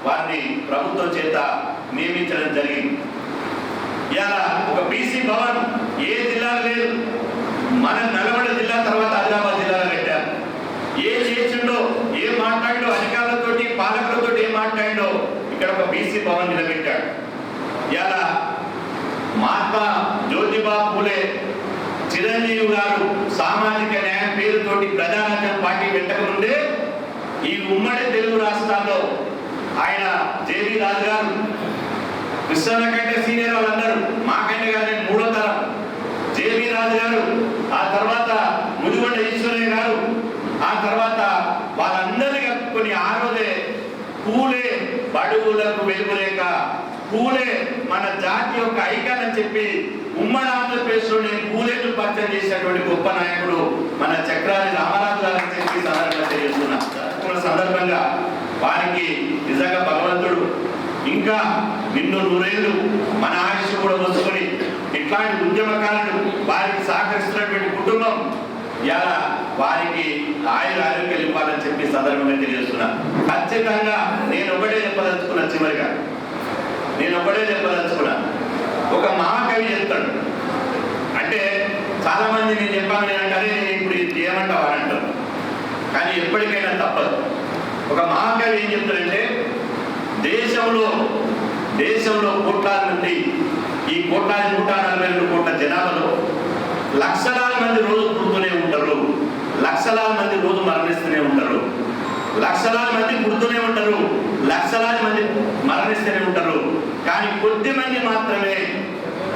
వారిని ప్రభుత్వం చేత నియమించడం జరిగింది. ఇలా ఒక బీసీ భవన్ ఏ జిల్లాలో లేదు. మన నల్గొండ జిల్లా తర్వాత ఆదిలాబాద్ జిల్లాలో పెట్టారు. ఏం చేసిండో, ఏం మాట్లాడిండో, అధికారులతోటి పాలకులతో ఏం మాట్లాడిండో ఇక్కడ ఒక బీసీ భవన్ నిలబెట్టాడు. ఇలా మహాత్మా జ్యోతిబా పూలే చిరంజీవి గారు సామాజిక న్యాయం పేరుతోటి ప్రజారాజ్యం పార్టీ పెట్టకముందే ఈ ఉమ్మడి తెలుగు రాష్ట్రాల్లో ఆయన జేబీ రాజు గారు, కృష్ణ కంటే సీనియర్ వాళ్ళందరూ, మాకంటే గారు నేను 3వ తరం, జేబీ రాజు గారు, ఆ తర్వాత ముదిగొండ ఈశ్వరయ్య గారు, ఆ తర్వాత వాళ్ళందరినీ కలుపుకొని ఆ రోజే పూలే బడుగులకు వెలుగులేక, పూలే మన జాతి యొక్క ఐకాన్ అని చెప్పి ఉమ్మడి ఆంధ్రప్రదేశ్లోనే పూలేను పరిచయం చేసినటువంటి గొప్ప నాయకుడు మన చక్రారి రామరాజు గారు అని చెప్పి సందర్భంగా తెలియజేస్తున్నా. సందర్భంగా వారికి నిజంగా భగవంతుడు ఇంకా నిన్ను నూరేళ్లు మన ఆయుష్ కూడా వస్తుకొని ఇట్లాంటి ఉద్యమకారులు వారికి సహకరిస్తున్నటువంటి కుటుంబం ఇలా వారికి ఆరోగ్యాలు ఇవ్వాలని చెప్పి సందర్భంగా తెలియజేస్తున్నా. ఖచ్చితంగా నేను ఒకటే చెప్పదలుచుకున్నా, చివరిగా నేను ఒకటే చెప్పదలుచుకున్నా. ఒక మహాకవి చెప్తాడు, అంటే చాలా మంది నేను చెప్పాను నేనంటే నేను ఇప్పుడు ఇది చేయమంటావు అని అంటారు, కానీ ఎప్పటికైనా తప్పదు. ఒక మహాకవి ఏం చెప్తాడంటే, దేశంలో కోట్లాది మంది, ఈ 142 కోట్ల జనాభాలో లక్షలాది మంది రోజు పుడుతూనే ఉంటారు, లక్షలాది మంది రోజు మరణిస్తూనే ఉంటారు, లక్షలాది మంది పుడుతూనే ఉంటారు, లక్షలాది మంది మరణిస్తూనే ఉంటారు. కానీ కొద్ది మంది మాత్రమే,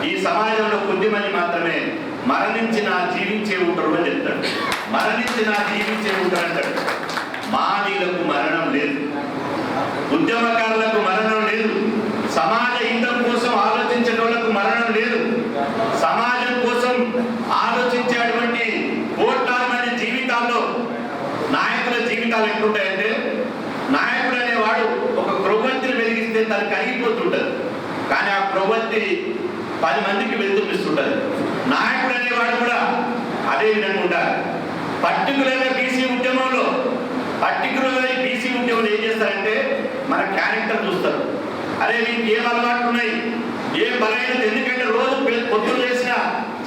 ఈ సమాజంలో కొద్ది మంది మాత్రమే మరణించిన జీవించే ఉంటారు అని చెప్తాడు. మరణించిన జీవించే ఉంటారు అంటాడు. మానవులకు మరణం లేదు, ఉద్యమకారులకు మరణం లేదు, సమాజ హితం కోసం ఆలోచించే వాళ్ళకు మరణం లేదు. సమాజం కోసం ఆలోచించేటువంటి కోట్లాది మంది జీవితాల్లో నాయకుల జీవితాలు ఎట్లుంటాయంటే, నాయకుడు అనేవాడు ఒక క్రొవ్వొత్తిని వెలిగిస్తే తను కరిగిపోతుంటది, కానీ ఆ క్రొవ్వొత్తి 10 మందికి వెళ్తుంటుంది. నాయకుడు అనేవాడు కూడా అదే విధంగా ఉండాలి. పర్టికులర్గా బీసీ ఉద్యమంలో ఏం చేస్తారంటే మన క్యారెక్టర్ చూస్తారు. అరే మీకు ఏం అలవాట్లు ఉన్నాయి, ఏం బలమైనది, ఎందుకంటే రోజు పొద్దున చేసిన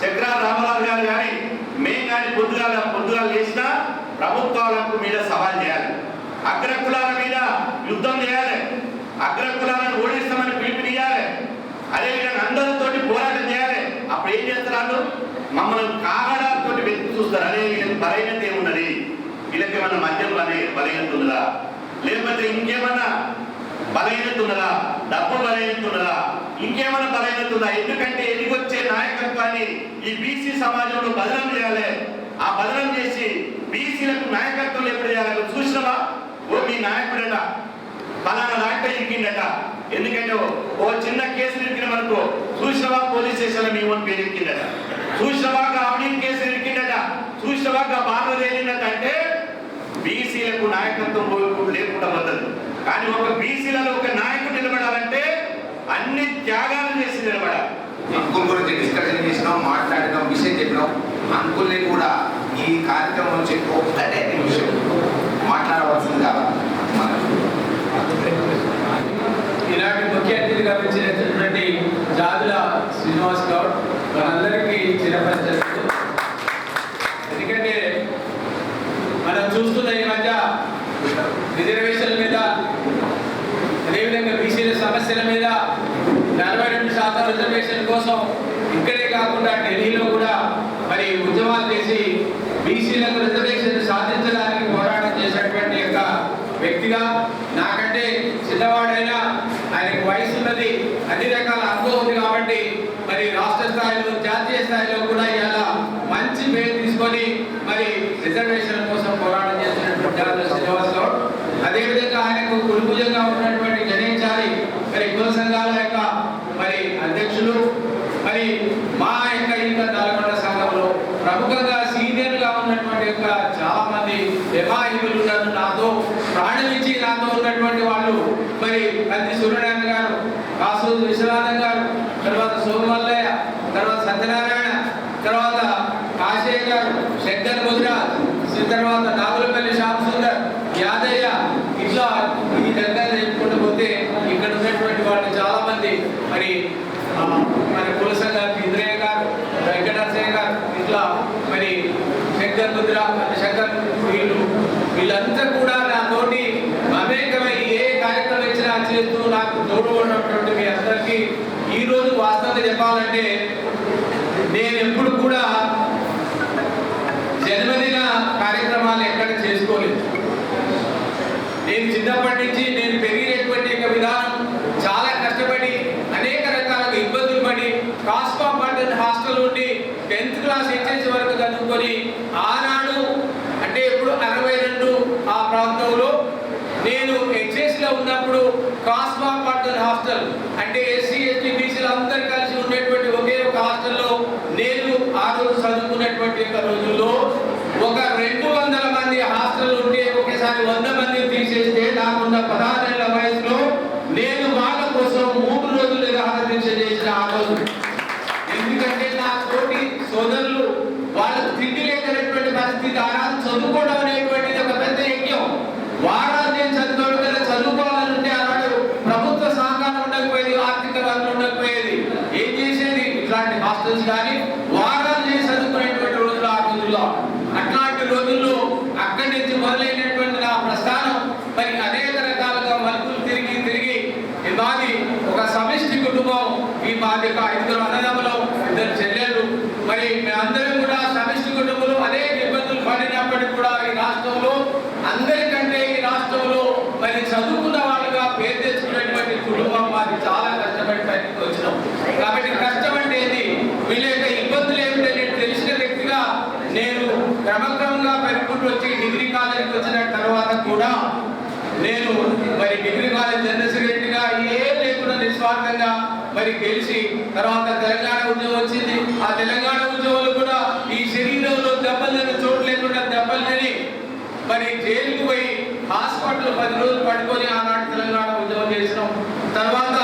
చక్రా రామరాజు గారు కానీ మేము కానీ పొద్దుగాలు చేసినా ప్రభుత్వాలకు మీద సవాల్ చేయాలి, అగ్రకులాల మీద యుద్ధం చేయాలి, అగ్రకులాలను ఓడిస్తామని పిలుపునియాలి, అదేవిధంగా అందరితోటి పోరాటం చేయాలి. అప్పుడు ఏం చేస్తారు, మమ్మల్ని కాగడాలతో వెతుకు చూస్తారు. అదే వీళ్ళకి బలహీనత ఏమున్నది, వీళ్ళకి ఏమన్నా మద్యం బలహీనత ఉన్నదా, లేకపోతే ఇంకేమన్నా బలహీనత ఉన్నదా, డబ్బు బలహీనత ఉన్నదా, ఇంకేమైనా బలహీనత ఉందా? ఎందుకంటే ఎదిగొచ్చే నాయకత్వాన్ని ఈ బీసీ సమాజంలో బదనం చేయాలి. ఆ బదనం చేసి బీసీలకు నాయకత్వం ఎప్పుడు చేయాలి చూసినవా, ఓ మీ నాయకుడట పలానా నాయకుడు ఇరికిండట, ఎందుకంటే ఓ చిన్న కేసు ఇరికిన మనకు చూసినవా పోలీస్ స్టేషన్ మీ ఓన్ పేరు ఇరికిందట, చూసినవాక అవినీతి కేసు ఇరికిందట, చూసినవాక బాధ తేలిందట. అంటే బీసీలకు నాయకత్వం లేకుండా వద్దదు. కానీ ఒక బీసీలలో ఒక నాయకుడు నిలబడాలంటే అన్ని త్యాగాలు చేసి నిలబడాలి. అంకుల్ గురించి డిస్కషన్ చేసినాం, మాట్లాడినాం, విషయం చెప్పినాం. అంకుల్ని కూడా ఈ కార్యక్రమం నుంచి ఒక్కటే నిమిషం మాట్లాడవలసిందిగా మనం ఈనాటి ముఖ్య అతిథిగా వచ్చినటువంటి జాదుల శ్రీనివాస్ గౌడ్ మనందరికీ చిరపరిచయం. ఎందుకంటే మనం చూస్తున్న ఈ మధ్య రిజర్వేషన్ల మీద, అదేవిధంగా బీసీల సమస్యల మీద 42% రిజర్వేషన్ కోసం ఇక్కడే కాకుండా ఢిల్లీలో కూడా మరి ఉద్యమాలు చేసి బీసీలకు రిజర్వేషన్ సాధించడానికి పోరాటం చేసినటువంటి యొక్క వ్యక్తి వ్యక్తిగా నాకంటే చిన్నవాడైనా ఆయనకు వయసు ఉన్నది, అన్ని రకాల అనుభవం ఉంది కాబట్టి మరి రాష్ట్ర స్థాయిలో జాతీయ స్థాయిలో కూడా ఇలా మంచి పేరు తీసుకొని మరి రిజర్వేషన్ కోసం పోరాటం చేసినటువంటి శ్రీనివాస్ గౌడ్, అదేవిధంగా ఆయనకు కులుభుజంగా ఉన్నటువంటి జనేచారి మరి కుల సంఘాల యొక్క మరి అధ్యక్షులు, మరి మా యొక్క నల్గొండ సంఘంలో ప్రముఖంగా సీనియర్గా ఉన్నటువంటి యొక్క చాలా మంది వివాహితులు ఉన్నారు. నాతో ప్రాణం ఇచ్చి నాతో ఉన్నటువంటి వాళ్ళు మరి కంది సూర్యనారాయణ గారు, కాసూరు విశ్వనాథం గారు, తర్వాత సోమమల్లయ్య, తర్వాత సత్యనారాయణ, తర్వాత కాశయ్య గారు, శంకర్ ముద్రాజ్, తర్వాత నాగులపల్లి శ్యామ్ సుందర్, యాదయ్య, ఇట్లా ఈ దగ్గర చెప్పుకుంటూ పోతే ఇక్కడ ఉన్నటువంటి వాళ్ళు చాలా మంది మరి మన కుల సంఘానికి ఇంద్రయ్య గారు, వెంకటరసయ్య గారు, ఇట్లా మరి శంకర్ ముద్ర, శంకర్, వీళ్ళంతా కూడా నాతోటి మమేకమై ఏ కార్యక్రమం ఇచ్చినా చేస్తూ నాకు తోడు ఉన్నటువంటి మీ అందరికీ ఈరోజు వాస్తవంగా చెప్పాలంటే నేను ఎప్పుడు కూడా జన్మదిన కార్యక్రమాలు ఎక్కడ చేసుకోలేదు. నేను చిన్నప్పటి నుంచి నేను పెరిగినటువంటి విధానం చాలా కష్టపడి అనేక రకాలుగా ఇబ్బందులు పడి కాస్మోపాలిటన్ హాస్టల్ నుండి 10th క్లాస్ హెచ్ఎస్ వరకు చదువుకొని ఆనాడు అంటే ఇప్పుడు 62 ఆ ప్రాంతంలో నేను హెచ్ఎస్ లో ఉన్నప్పుడు కాస్మోపాలిటన్ హాస్టల్ అంటే ఎస్సీ ఎస్టీ బీసీలు అందరు కలిసి ఉండేటువంటి ఒకే ఒక హాస్టల్లో నేను ఆ రోజు చదువుకున్నటువంటి యొక్క రోజుల్లో ఒక 200 మంది హాస్టల్ ఉంటే ఒకేసారి 100 మందిని తీసేస్తే నాకున్న 16 ఏళ్ల వయసులో నేను వాళ్ళ కోసం 3 రోజులు నిరాహార దీక్ష చేసిన ఆ రోజు. ఎందుకంటే నా తోటి సోదరులు వాళ్ళకు తిండి లేనటువంటి పరిస్థితి, ఆనాడు చదువుకోవడం అనేటువంటిది ఒక పెద్ద యజ్ఞం. వారాలు నేను చదువుకోవడం కదా, చదువుకోవాలంటే ఆనాడు ప్రభుత్వ సహకారం ఉండకపోయేది, ఆర్థిక వనరులు ఉండకపోయేది. ఏం చేసేది ఇట్లాంటి హాస్టల్స్ కానీ వారాలు చేసి చదువుకునేటువంటి రోజులు ఆ రోజుల్లో. అట్లాంటి రోజుల్లో అక్కడి నుంచి మొదలైనటువంటి నా ప్రస్థానం మరి అనేక రకాలుగా మలుపులు తిరిగి తిరిగి మాది ఒక సమిష్టి కుటుంబం. ఈ మాది ఒక 5 అన్నదమ్ములు, 2 చెల్లెళ్ళు. మరి మేమందరం కూడా సమిష్టి కుటుంబంలో అనేక ఇబ్బందులు పడినప్పటికీ కూడా ఈ రాష్ట్రంలో అందరికంటే ఈ రాష్ట్రంలో మరి చదువుకున్న వాళ్ళుగా పేరు తెచ్చుకున్నటువంటి కుటుంబం మాది. చాలా కష్టపడి పైకి వచ్చినాం. కాబట్టి కష్టం అంటే ఏంటి, వీళ్ళ యొక్క ఇబ్బందులు ఏమిటని తెలిసిన వ్యక్తిగా నేను క్రమక్రమంగా పెరుగుకుంటూ వచ్చి డిగ్రీ కాలేజీకి వచ్చిన తర్వాత కూడా నేను మరి డిగ్రీ కాలేజ్ జనరల్ సెక్రటరీగా ఏం లేకుండా నిస్వార్థంగా మరి గెలిచి తర్వాత తెలంగాణ ఉద్యమం వచ్చింది. ఆ తెలంగాణ ఉద్యమంలో కూడా ఈ శరీరంలో దెబ్బలు తిని చోటు లేకుండా దెబ్బలు తిని మరి జైలుకు పోయి హాస్పిటల్ 10 రోజులు పట్టుకొని ఆనాడు తెలంగాణ ఉద్యమం చేసినాం. తర్వాత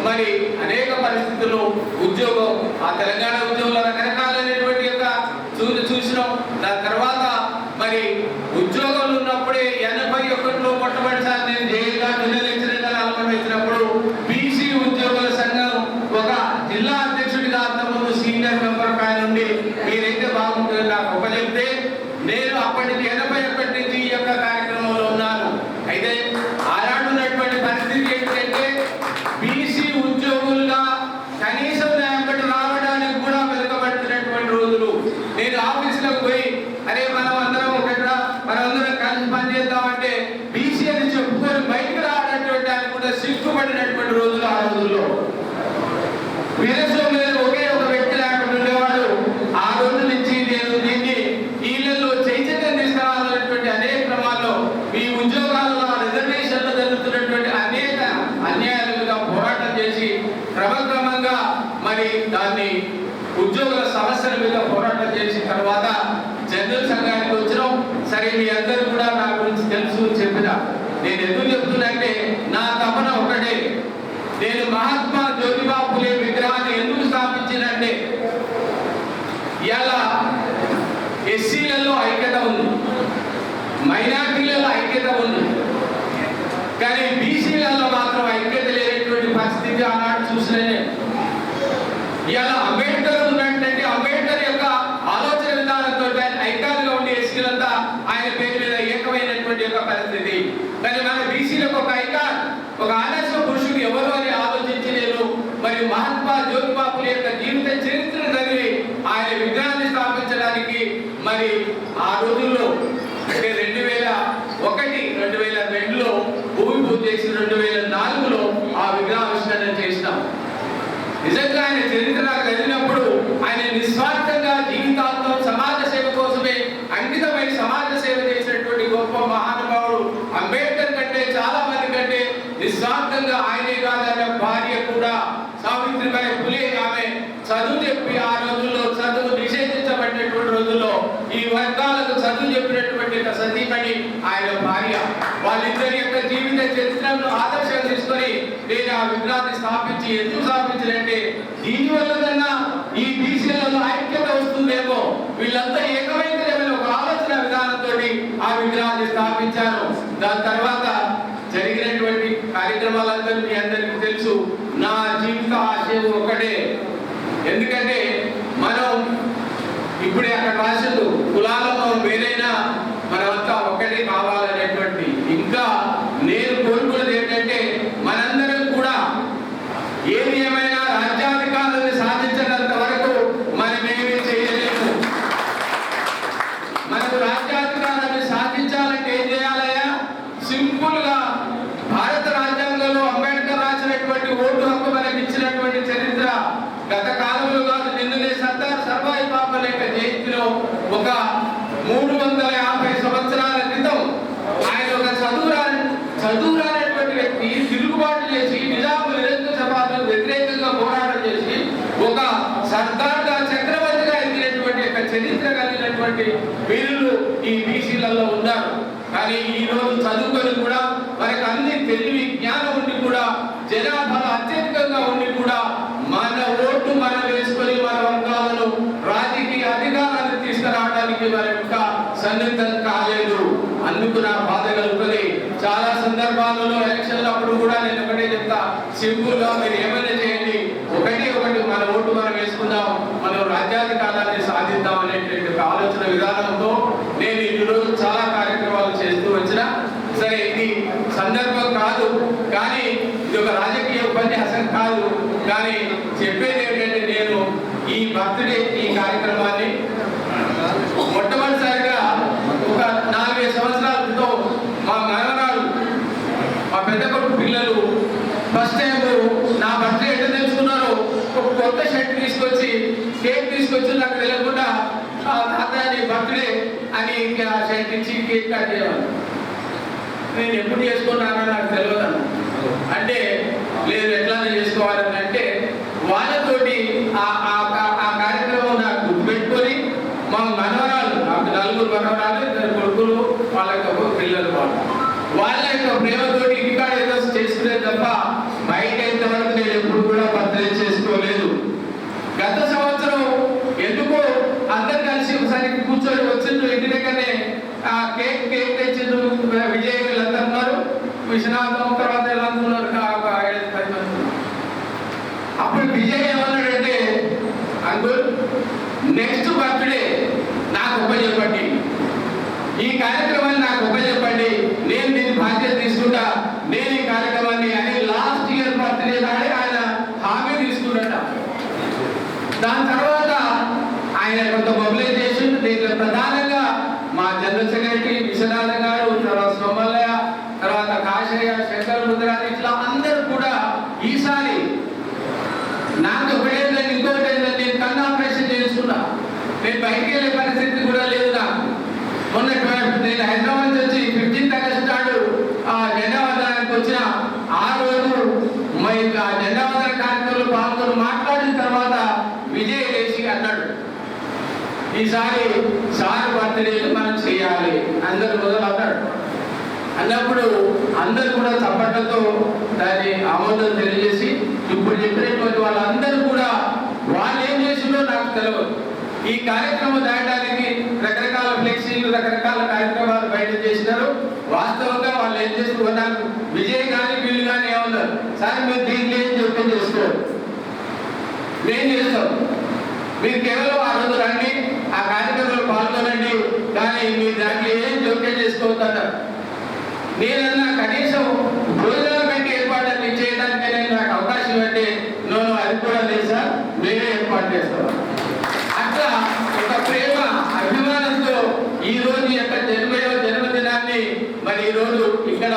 మరి అనేక పరిస్థితుల్లో ఉద్యోగం, ఆ తెలంగాణ ఉద్యమంలో రకరకాలైనటువంటి యొక్క చూసినాం. దాని తర్వాత మరి ఉద్యోగాలు ఉన్నప్పుడే 81లో మొట్టమొదటిసారి నేను జైలుగా లెక్చరర్గా ఆలోచించినప్పుడు బీసీ ఉద్యోగుల సంఘం ఒక జిల్లా అధ్యక్షుడిగా అంతకుముందు సీనియర్ మెంబర్ పై నుండి మీరైతే బాగుంటుంది నాకు ఉపజెప్తే నేను అప్పటి నుంచి 81 నుంచి ఈ యొక్క కార్యక్రమంలో ఉన్నాను. అయితే ఆనాడు ఉన్నటువంటి పరిస్థితి ఏంటంటే బీసీ ఉద్యోగులుగా కనీసం న్యాయపడి రావడానికి కూడా వెనుకబడుతున్నటువంటి రోజులు. నేను ఆఫీసులకు పోయి అరే మనమందరం కలిసి పనిచేద్దామంటే బీసీ అని చెప్పుకొని బయటకు రావడానికి కూడా సిగ్గుపడినటువంటి రోజులు ఆ రోజుల్లో. వీరస్వామి ఒకే ఒక వ్యక్తి లేకుండా ఉండేవాడు. ఆ రోజు నుంచి నేను దీన్ని ఈళ్ళలో చైతన్యం తీసుకురావాలన్నటువంటి అనేక క్రమాల్లో ఈ ఉద్యోగాల్లో రిజర్వేషన్లో జరుగుతున్నటువంటి అనేక అన్యాయాలుగా పోరాటం చేసి క్రమక్రమంగా మరి దాన్ని ఉద్యోగుల సమస్యల మీద పోరాటం చేసిన తర్వాత జనరల్ సంఘానికి వచ్చినాం. సరే మీ అందరూ కూడా నా గురించి తెలుసు చెప్పిన నేను ఎందుకు చెప్తున్నంటే నా తపన ఒకటే. నేను మహాత్మా జ్యోతిబా ఫులే విగ్రహాన్ని ఎందుకు స్థాపించినంటే ఇలా ఎస్సీలలో ఐక్యత ఉంది, మైనార్టీలలో ఐక్యత ఉంది, కానీ బీసీలలో మాత్రం ఐక్యత లేనటువంటి పరిస్థితి ఆనాడు చూసినే. ఇలా అంబేద్కర్ ఉన్నట్టంటే అంబేద్కర్ యొక్క ఆలోచన విధానంతో ఐకాన్గా ఉండే ఎస్సీలంతా ఆయన పేరు మీద ఏకమైనటువంటి యొక్క పరిస్థితి. కానీ మన బీసీలకు ఒక ఐకాన్, ఒక ఆదర్శ పురుషుడు ఎవరు అని ఆలోచించి నేను మరి మహాత్మా జ్యోతిబా ఫులే యొక్క జీవిత చరిత్రను చదివి ఆయన విగ్రహాన్ని స్థాపించడానికి మరి ఆ రోజుల్లో అంటే 2001, 2002లో చరిత్ర నాకు చదివినప్పుడు ఆయన నిస్వార్థంగా జీవితాంతం సమాజ సేవ కోసమే అంకితమై సమాజ సేవ చేసినటువంటి గొప్ప మహానుభావుడు. అంబేద్కర్ కంటే చాలా మంది కంటే నిస్వార్థంగా ఆయనే కాదు ఆయన భార్య కూడా సావిత్రిబాయి ఫులే, ఆమె చదువు చెప్పి ఆ రోజుల్లో చదువు నిషేధించబడినటువంటి రోజుల్లో ఈ వర్గాలకు చదువు చెప్పినటువంటి సతీమణి ఆయన భార్య. వాళ్ళిద్దరి యొక్క జీవిత చరిత్రను ఆదర్శంగా తీసుకొని నేను ఆ విగ్రహాన్ని స్థాపించి, ఎందుకు స్థాపించాలంటే దీనివల్ల ఈ బీసీలలో ఐక్యత వస్తుందేమో, వీళ్ళంతా ఏకమైతేమో ఒక ఆలోచన విధానంతో ఆ విగ్రహాన్ని స్థాపించాను. దాని తర్వాత జరిగినటువంటి కార్యక్రమాలందరూ మీ అందరికీ తెలుసు. నా జీవిత ఆశయం ఒకటే, ఎందుకంటే మనం ఇప్పుడే అక్కడ రాసిండు కులాలలో వేరైనా మనమంతా ఒకటి కావాలనేటువంటి. ఇంకా నేను కోరుకున్నది ఏంటంటే మనందరం కూడా ఏది ఏమైనా రాజ్యాధికారాన్ని సాధించినంత వరకు మనమేమీ చేయలేము. మనకు రాజ్యాధికారాన్ని సాధించాలంటే ఏం చేయాలయ్యా? సింపుల్ గా భారత రాజ్యాంగంలో అంబేద్కర్ రాసినటువంటి ఓటు హక్కు మనకి ఇచ్చినటువంటి చరిత్ర గత కాలంలో కాదు, నిన్ననే సర్దార్ సర్వాయి బాబు యొక్క జయంతిలో ఒక 350 సంవత్సరాల క్రితం ఆయన ఒక చదువురానటువంటి వ్యక్తి తిరుగుబాటు చేసి నిజాము నిరంకుశవాదులకు వ్యతిరేకంగా పోరాటం చేసి ఒక సర్దార్గా చక్రవర్తిగా ఎదిగినటువంటి యొక్క చరిత్ర కలిగినటువంటి వీరులు ఈ బీసీలలో ఉన్నారు. కానీ ఈ రోజు చదువుకొని కూడా మనకు అన్ని తెలివి జ్ఞానం ఉండి కూడా జనాభాలో అత్యధికంగా ఉండి కూడా మన ఓటు మనం వేసుకొని మన వర్గాలను రాజకీయ అధికారాన్ని తీసుకురావడానికి మన యొక్క సన్నిహితం కాలేదు. అందుకు నా బాధ కలుగుతుంది. చాలా సందర్భాలలో ఎలక్షన్లు అప్పుడు కూడా నేను ఒకటే చెప్తా, సింపుల్ గా మీరు ఏమైనా చేయండి, ఒకటి మన ఓటు మనం వేసుకుందాం, మనం రాజ్యాధికారాన్ని సాధిద్దాం అనేటువంటి ఆలోచన విధానంతో నేను ఈ రోజు చాలా కార్యక్రమాలు చేస్తూ వచ్చిన. సరే, ఇది సందర్భం కాదు, కానీ ఇది ఒక రాజకీయ ఉపన్యాసం కాదు. కానీ చెప్పేది ఏంటంటే నేను ఈ బర్త్డే ఈ కార్యక్రమాన్ని మొట్టమొదటిసారిగా ఒక 4-5 సంవత్సరాల క్రితం మా మనవరాలు, మా పెద్ద కొడుకు పిల్లలు ఫస్ట్ టైం నా బర్త్డే ఎట్లా తెలుసుకున్నారో ఒక కొత్త షర్ట్ తీసుకొచ్చి కేక్ తీసుకొచ్చి నాకు తెలియకుండా తాతని బర్త్డే అని ఆ షర్ట్ ఇచ్చి కేక్ కట్ చేయాలి. నేను ఎప్పుడు చేసుకున్నానో నాకు తెలియదు అంటే, లేదు ఎట్లా చేసుకోవాలని అంటే వాళ్ళతోటి ఆ కార్యక్రమం నాకు గుర్తుపెట్టుకొని మా మనవరాలు, నాకు 4 మనవరాలు, 2 కొడుకులు, వాళ్ళ యొక్క పిల్లలు, వాళ్ళ యొక్క ప్రేమతోటి ఇంటికాడ ఏదో చేసుకునే తప్ప బయట ఇంతవరకు నేను ఎప్పుడు కూడా బర్త్డే చేసుకోలేదు. గత సంవత్సరం ఎందుకో అందరు కలిసి ఒకసారి కూర్చొని వచ్చిండ్రు ఇంటి దగ్గరనే కేక్ తెచ్చిండ్రు. విజయ్ వీళ్ళంతా ఉన్నారు, విశ్వనాథం తర్వాత ఎలా ఉన్నారు, 7-10 మంది. అప్పుడు విజయ్ ఏమన్నాడంటే, అంకుల్ నెక్స్ట్ బర్త్డే నాకు చెప్పండి, ఈ కార్యక్రమాన్ని నాకు చెప్పండి, నేను దీని బాధ్యత తీసుకుంటా, నేను ఈ కార్యక్రమాన్ని అని లాస్ట్ ఇయర్ బర్త్డే నాడే ఆయన హామీ తీసుకున్నట. దాని తర్వాత ఆయన కొంత మొబిలైజేషన్, దీంట్లో ప్రధానంగా మా జనరల్ సెక్రటరీ విశ్వనాథం గారు, తర్వాత సోమల్లయ్య, తర్వాత కాశయ్య, శంకర్ రుద్రాని, ఇట్లా అందరూ కూడా ఈసారి నాకు ఒకటేంటంటే ఇంకొకటి ఏంటంటే నేను కన్ను ఆపరేషన్ చేసుకున్నా. నేను బయటికి వెళ్ళే పరిస్థితి కూడా లేదు నాకు. మొన్న నేను హైదరాబాద్ నుంచి వచ్చి 15th ఆగస్టు నాడు జెండా వందనానికి వచ్చిన ఆ రోజు ఆ జెండా వందన కార్యక్రమంలో పాల్గొని మాట్లాడిన తర్వాత విజయ్ లేచి అన్నాడు, ఈసారి సార్ బర్త్డేలు మనం చేయాలి అందరు మొదలు అన్నాడు. అన్నప్పుడు అందరు కూడా చప్పట్లతో దాన్ని ఆమోదం తెలియజేసి, ఇప్పుడు చెప్పినటువంటి వాళ్ళందరూ కూడా వాళ్ళు ఏం చేసిందో నాకు తెలియదు. ఈ కార్యక్రమం దాటడానికి రకరకాల ఫ్లెక్సీలు, రకరకాల కార్యక్రమాలు బయట చేసినారు. వాస్తవంగా వాళ్ళు ఏం చేస్తున్నారు, నాకు విజయ్ కానీ వీళ్ళు కానీ ఏమన్నారు, సార్ మీరు దీంట్లో ఏం చెప్పి చేసుకోరు, మేము చేస్తాం, మీరు కేవలం ఆ రోజు రండి, ఆ కార్యక్రమంలో పాల్గొనండి, కానీ మీరు దాంట్లో ఏం జోక్యం చేసుకోవద్దన్నారు. నేనన్నా కనీసం భోజనాల కంటే ఏర్పాటు చేయడానికైనా నాకు అవకాశం ఇవ్వండి. నోను అది కూడా లేదు సార్, మేమే ఏర్పాటు చేస్తాం. అట్లా ఒక ప్రేమ అభిమానంతో ఈ రోజు యొక్క జన్మదినాన్ని మరి ఈ రోజు ఇక్కడ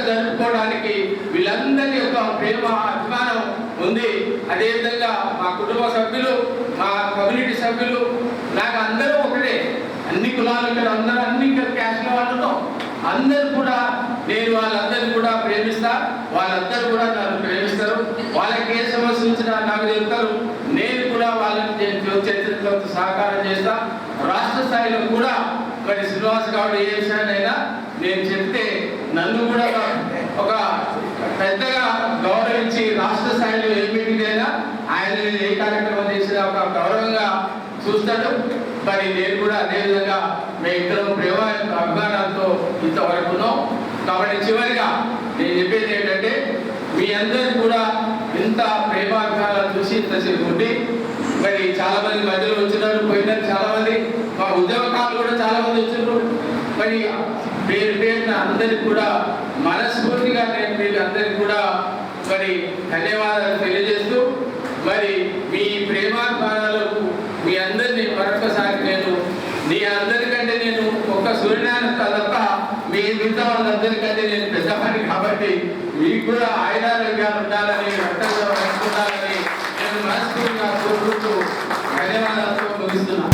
జరుపుకోవడానికి వీళ్ళందరి యొక్క ప్రేమ అభిమానం ఉంది. అదేవిధంగా మా మా కుటుంబ సభ్యులు, మా కమ్యూనిటీ సభ్యులు, నాకు అందరూ ఒకటే. అన్ని కులాలు ఇక్కడ అందరూ, అన్ని క్యాస్ట్ల వాళ్ళతో అందరూ కూడా నేను వాళ్ళందరినీ కూడా ప్రేమిస్తా, వాళ్ళందరూ కూడా నన్ను ప్రేమిస్తారు. వాళ్ళకి ఏ సమస్య వచ్చినా నాకు చెప్తారు, నేను కూడా వాళ్ళని చరిత్రతో సహకారం చేస్తా. రాష్ట్ర స్థాయిలో కూడా మరి శ్రీనివాస్ గౌడ్ ఏ విషయాన్నైనా నేను చెప్తే నన్ను కూడా ఒక పెద్దగా గౌరవించి రాష్ట్ర స్థాయిలో ఏ మీటింగ్ అయినా ఆయన ఏ కార్యక్రమం చేసినా ఒక గౌరవంగా చూస్తాడు. మరి నేను కూడా అదేవిధంగా మీ ఇద్దరం ప్రేమ అభిమానాలతో ఇంతవరకు ఉన్నాం. కాబట్టి చివరిగా నేను చెప్పేది ఏంటంటే, మీ అందరూ కూడా ఇంత ప్రేమాభిమానాలు చూసి ఇంతసేపు ఉండి మరి చాలా మంది మధ్యలో వచ్చినారు, పోయినారు. చాలా మంది మా ఉద్యోగకారులు కూడా చాలా మంది వచ్చినారు. మరి పేరు పేరున అందరికి కూడా మనస్ఫూర్తిగా నేను మీకు అందరికి కూడా మరి ధన్యవాదాలు తెలియజేస్తూ, మరి మీ ప్రేమాభిమానాలకు మీ అందరినీ మరొకసారి నీ అందరికంటే నేను ఒక్క సూర్యనారాయణ తప్ప మీ మిగతా వాళ్ళందరికంటే నేను పెద్దవాడిని కాబట్టి మీకు కూడా ఆయుధారోగ్యాలు ఉండాలని, రక్తంగా ఉండాలని నేను మనస్ఫూర్తిగా కోరుకుంటూ ధన్యవాదాలతో ముగిస్తున్నాను.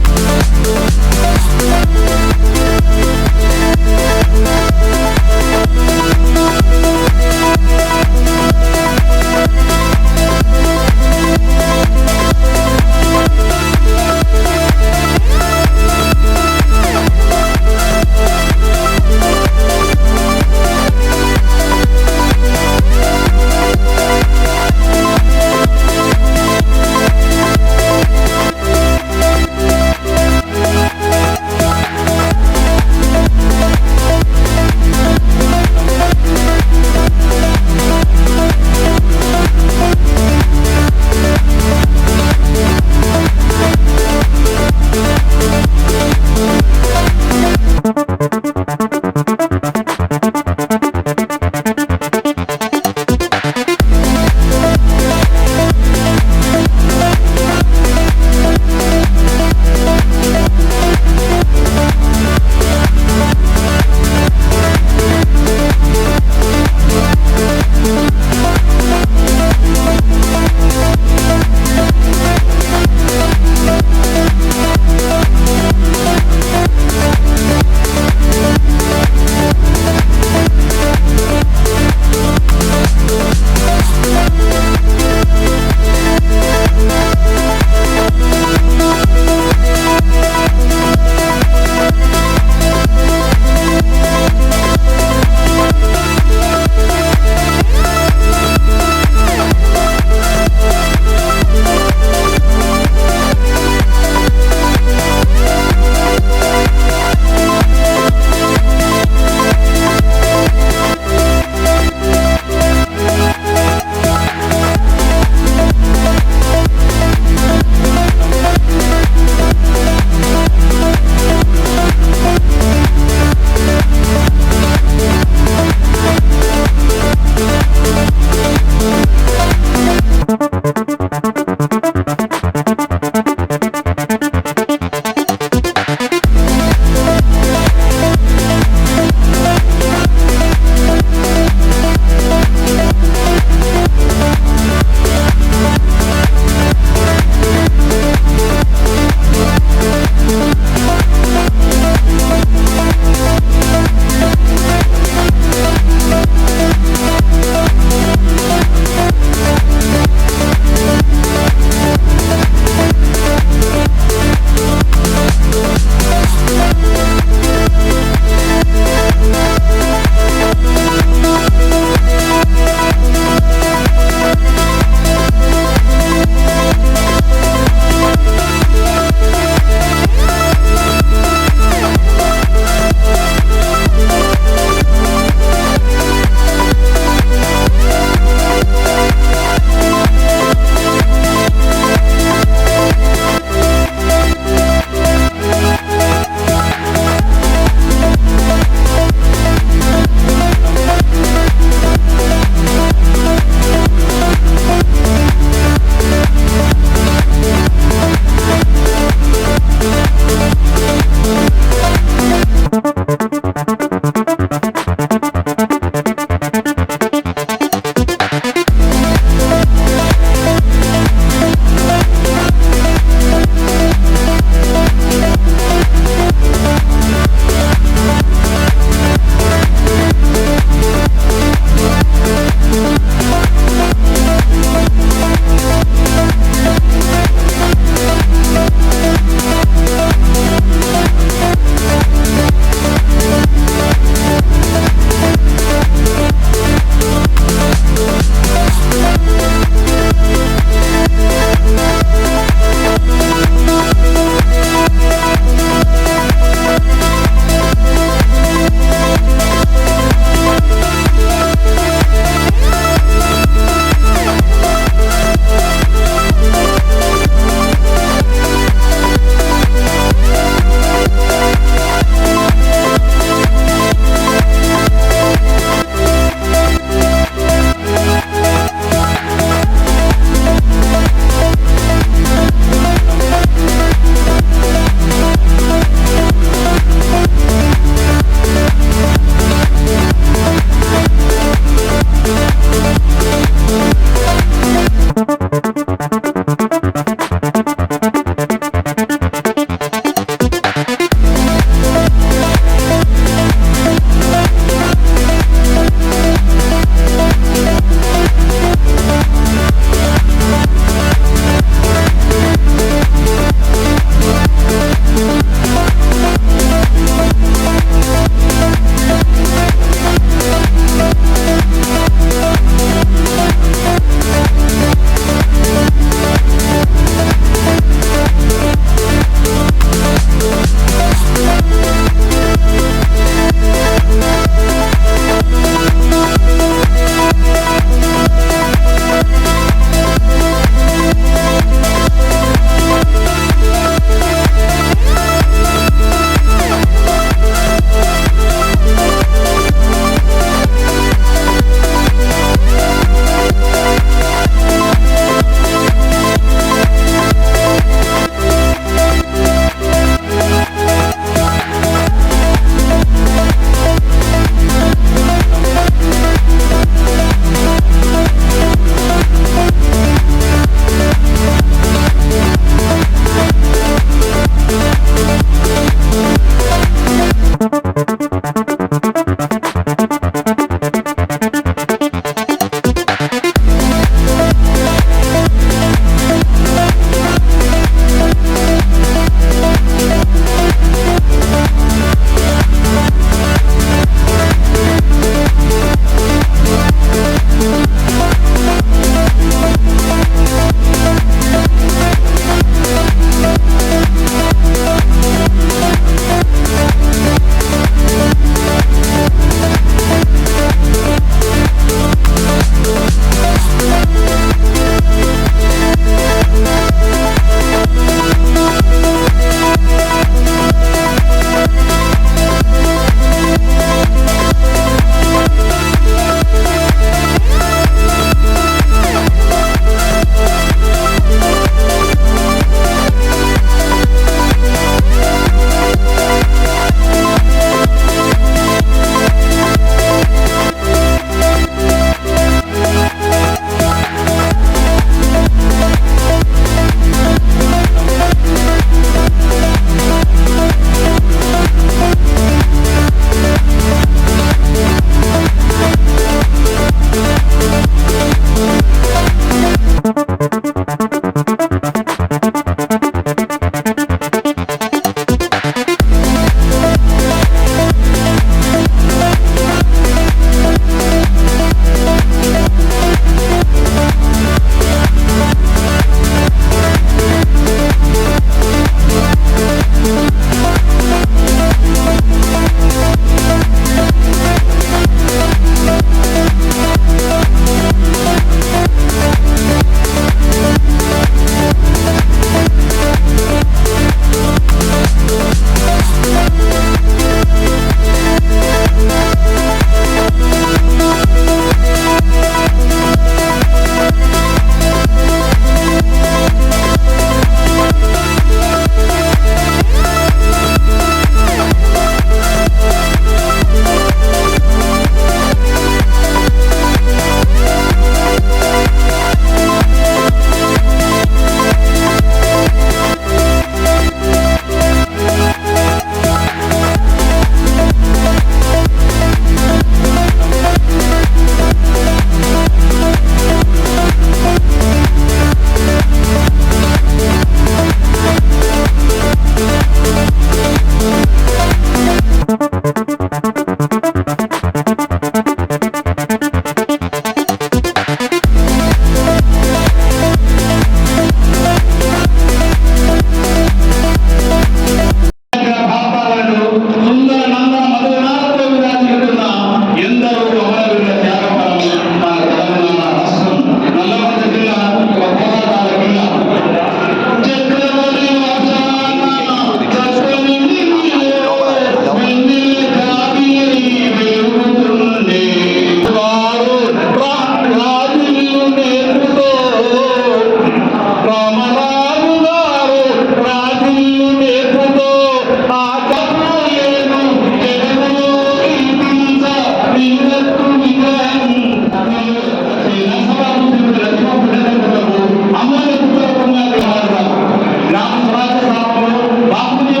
బాపుని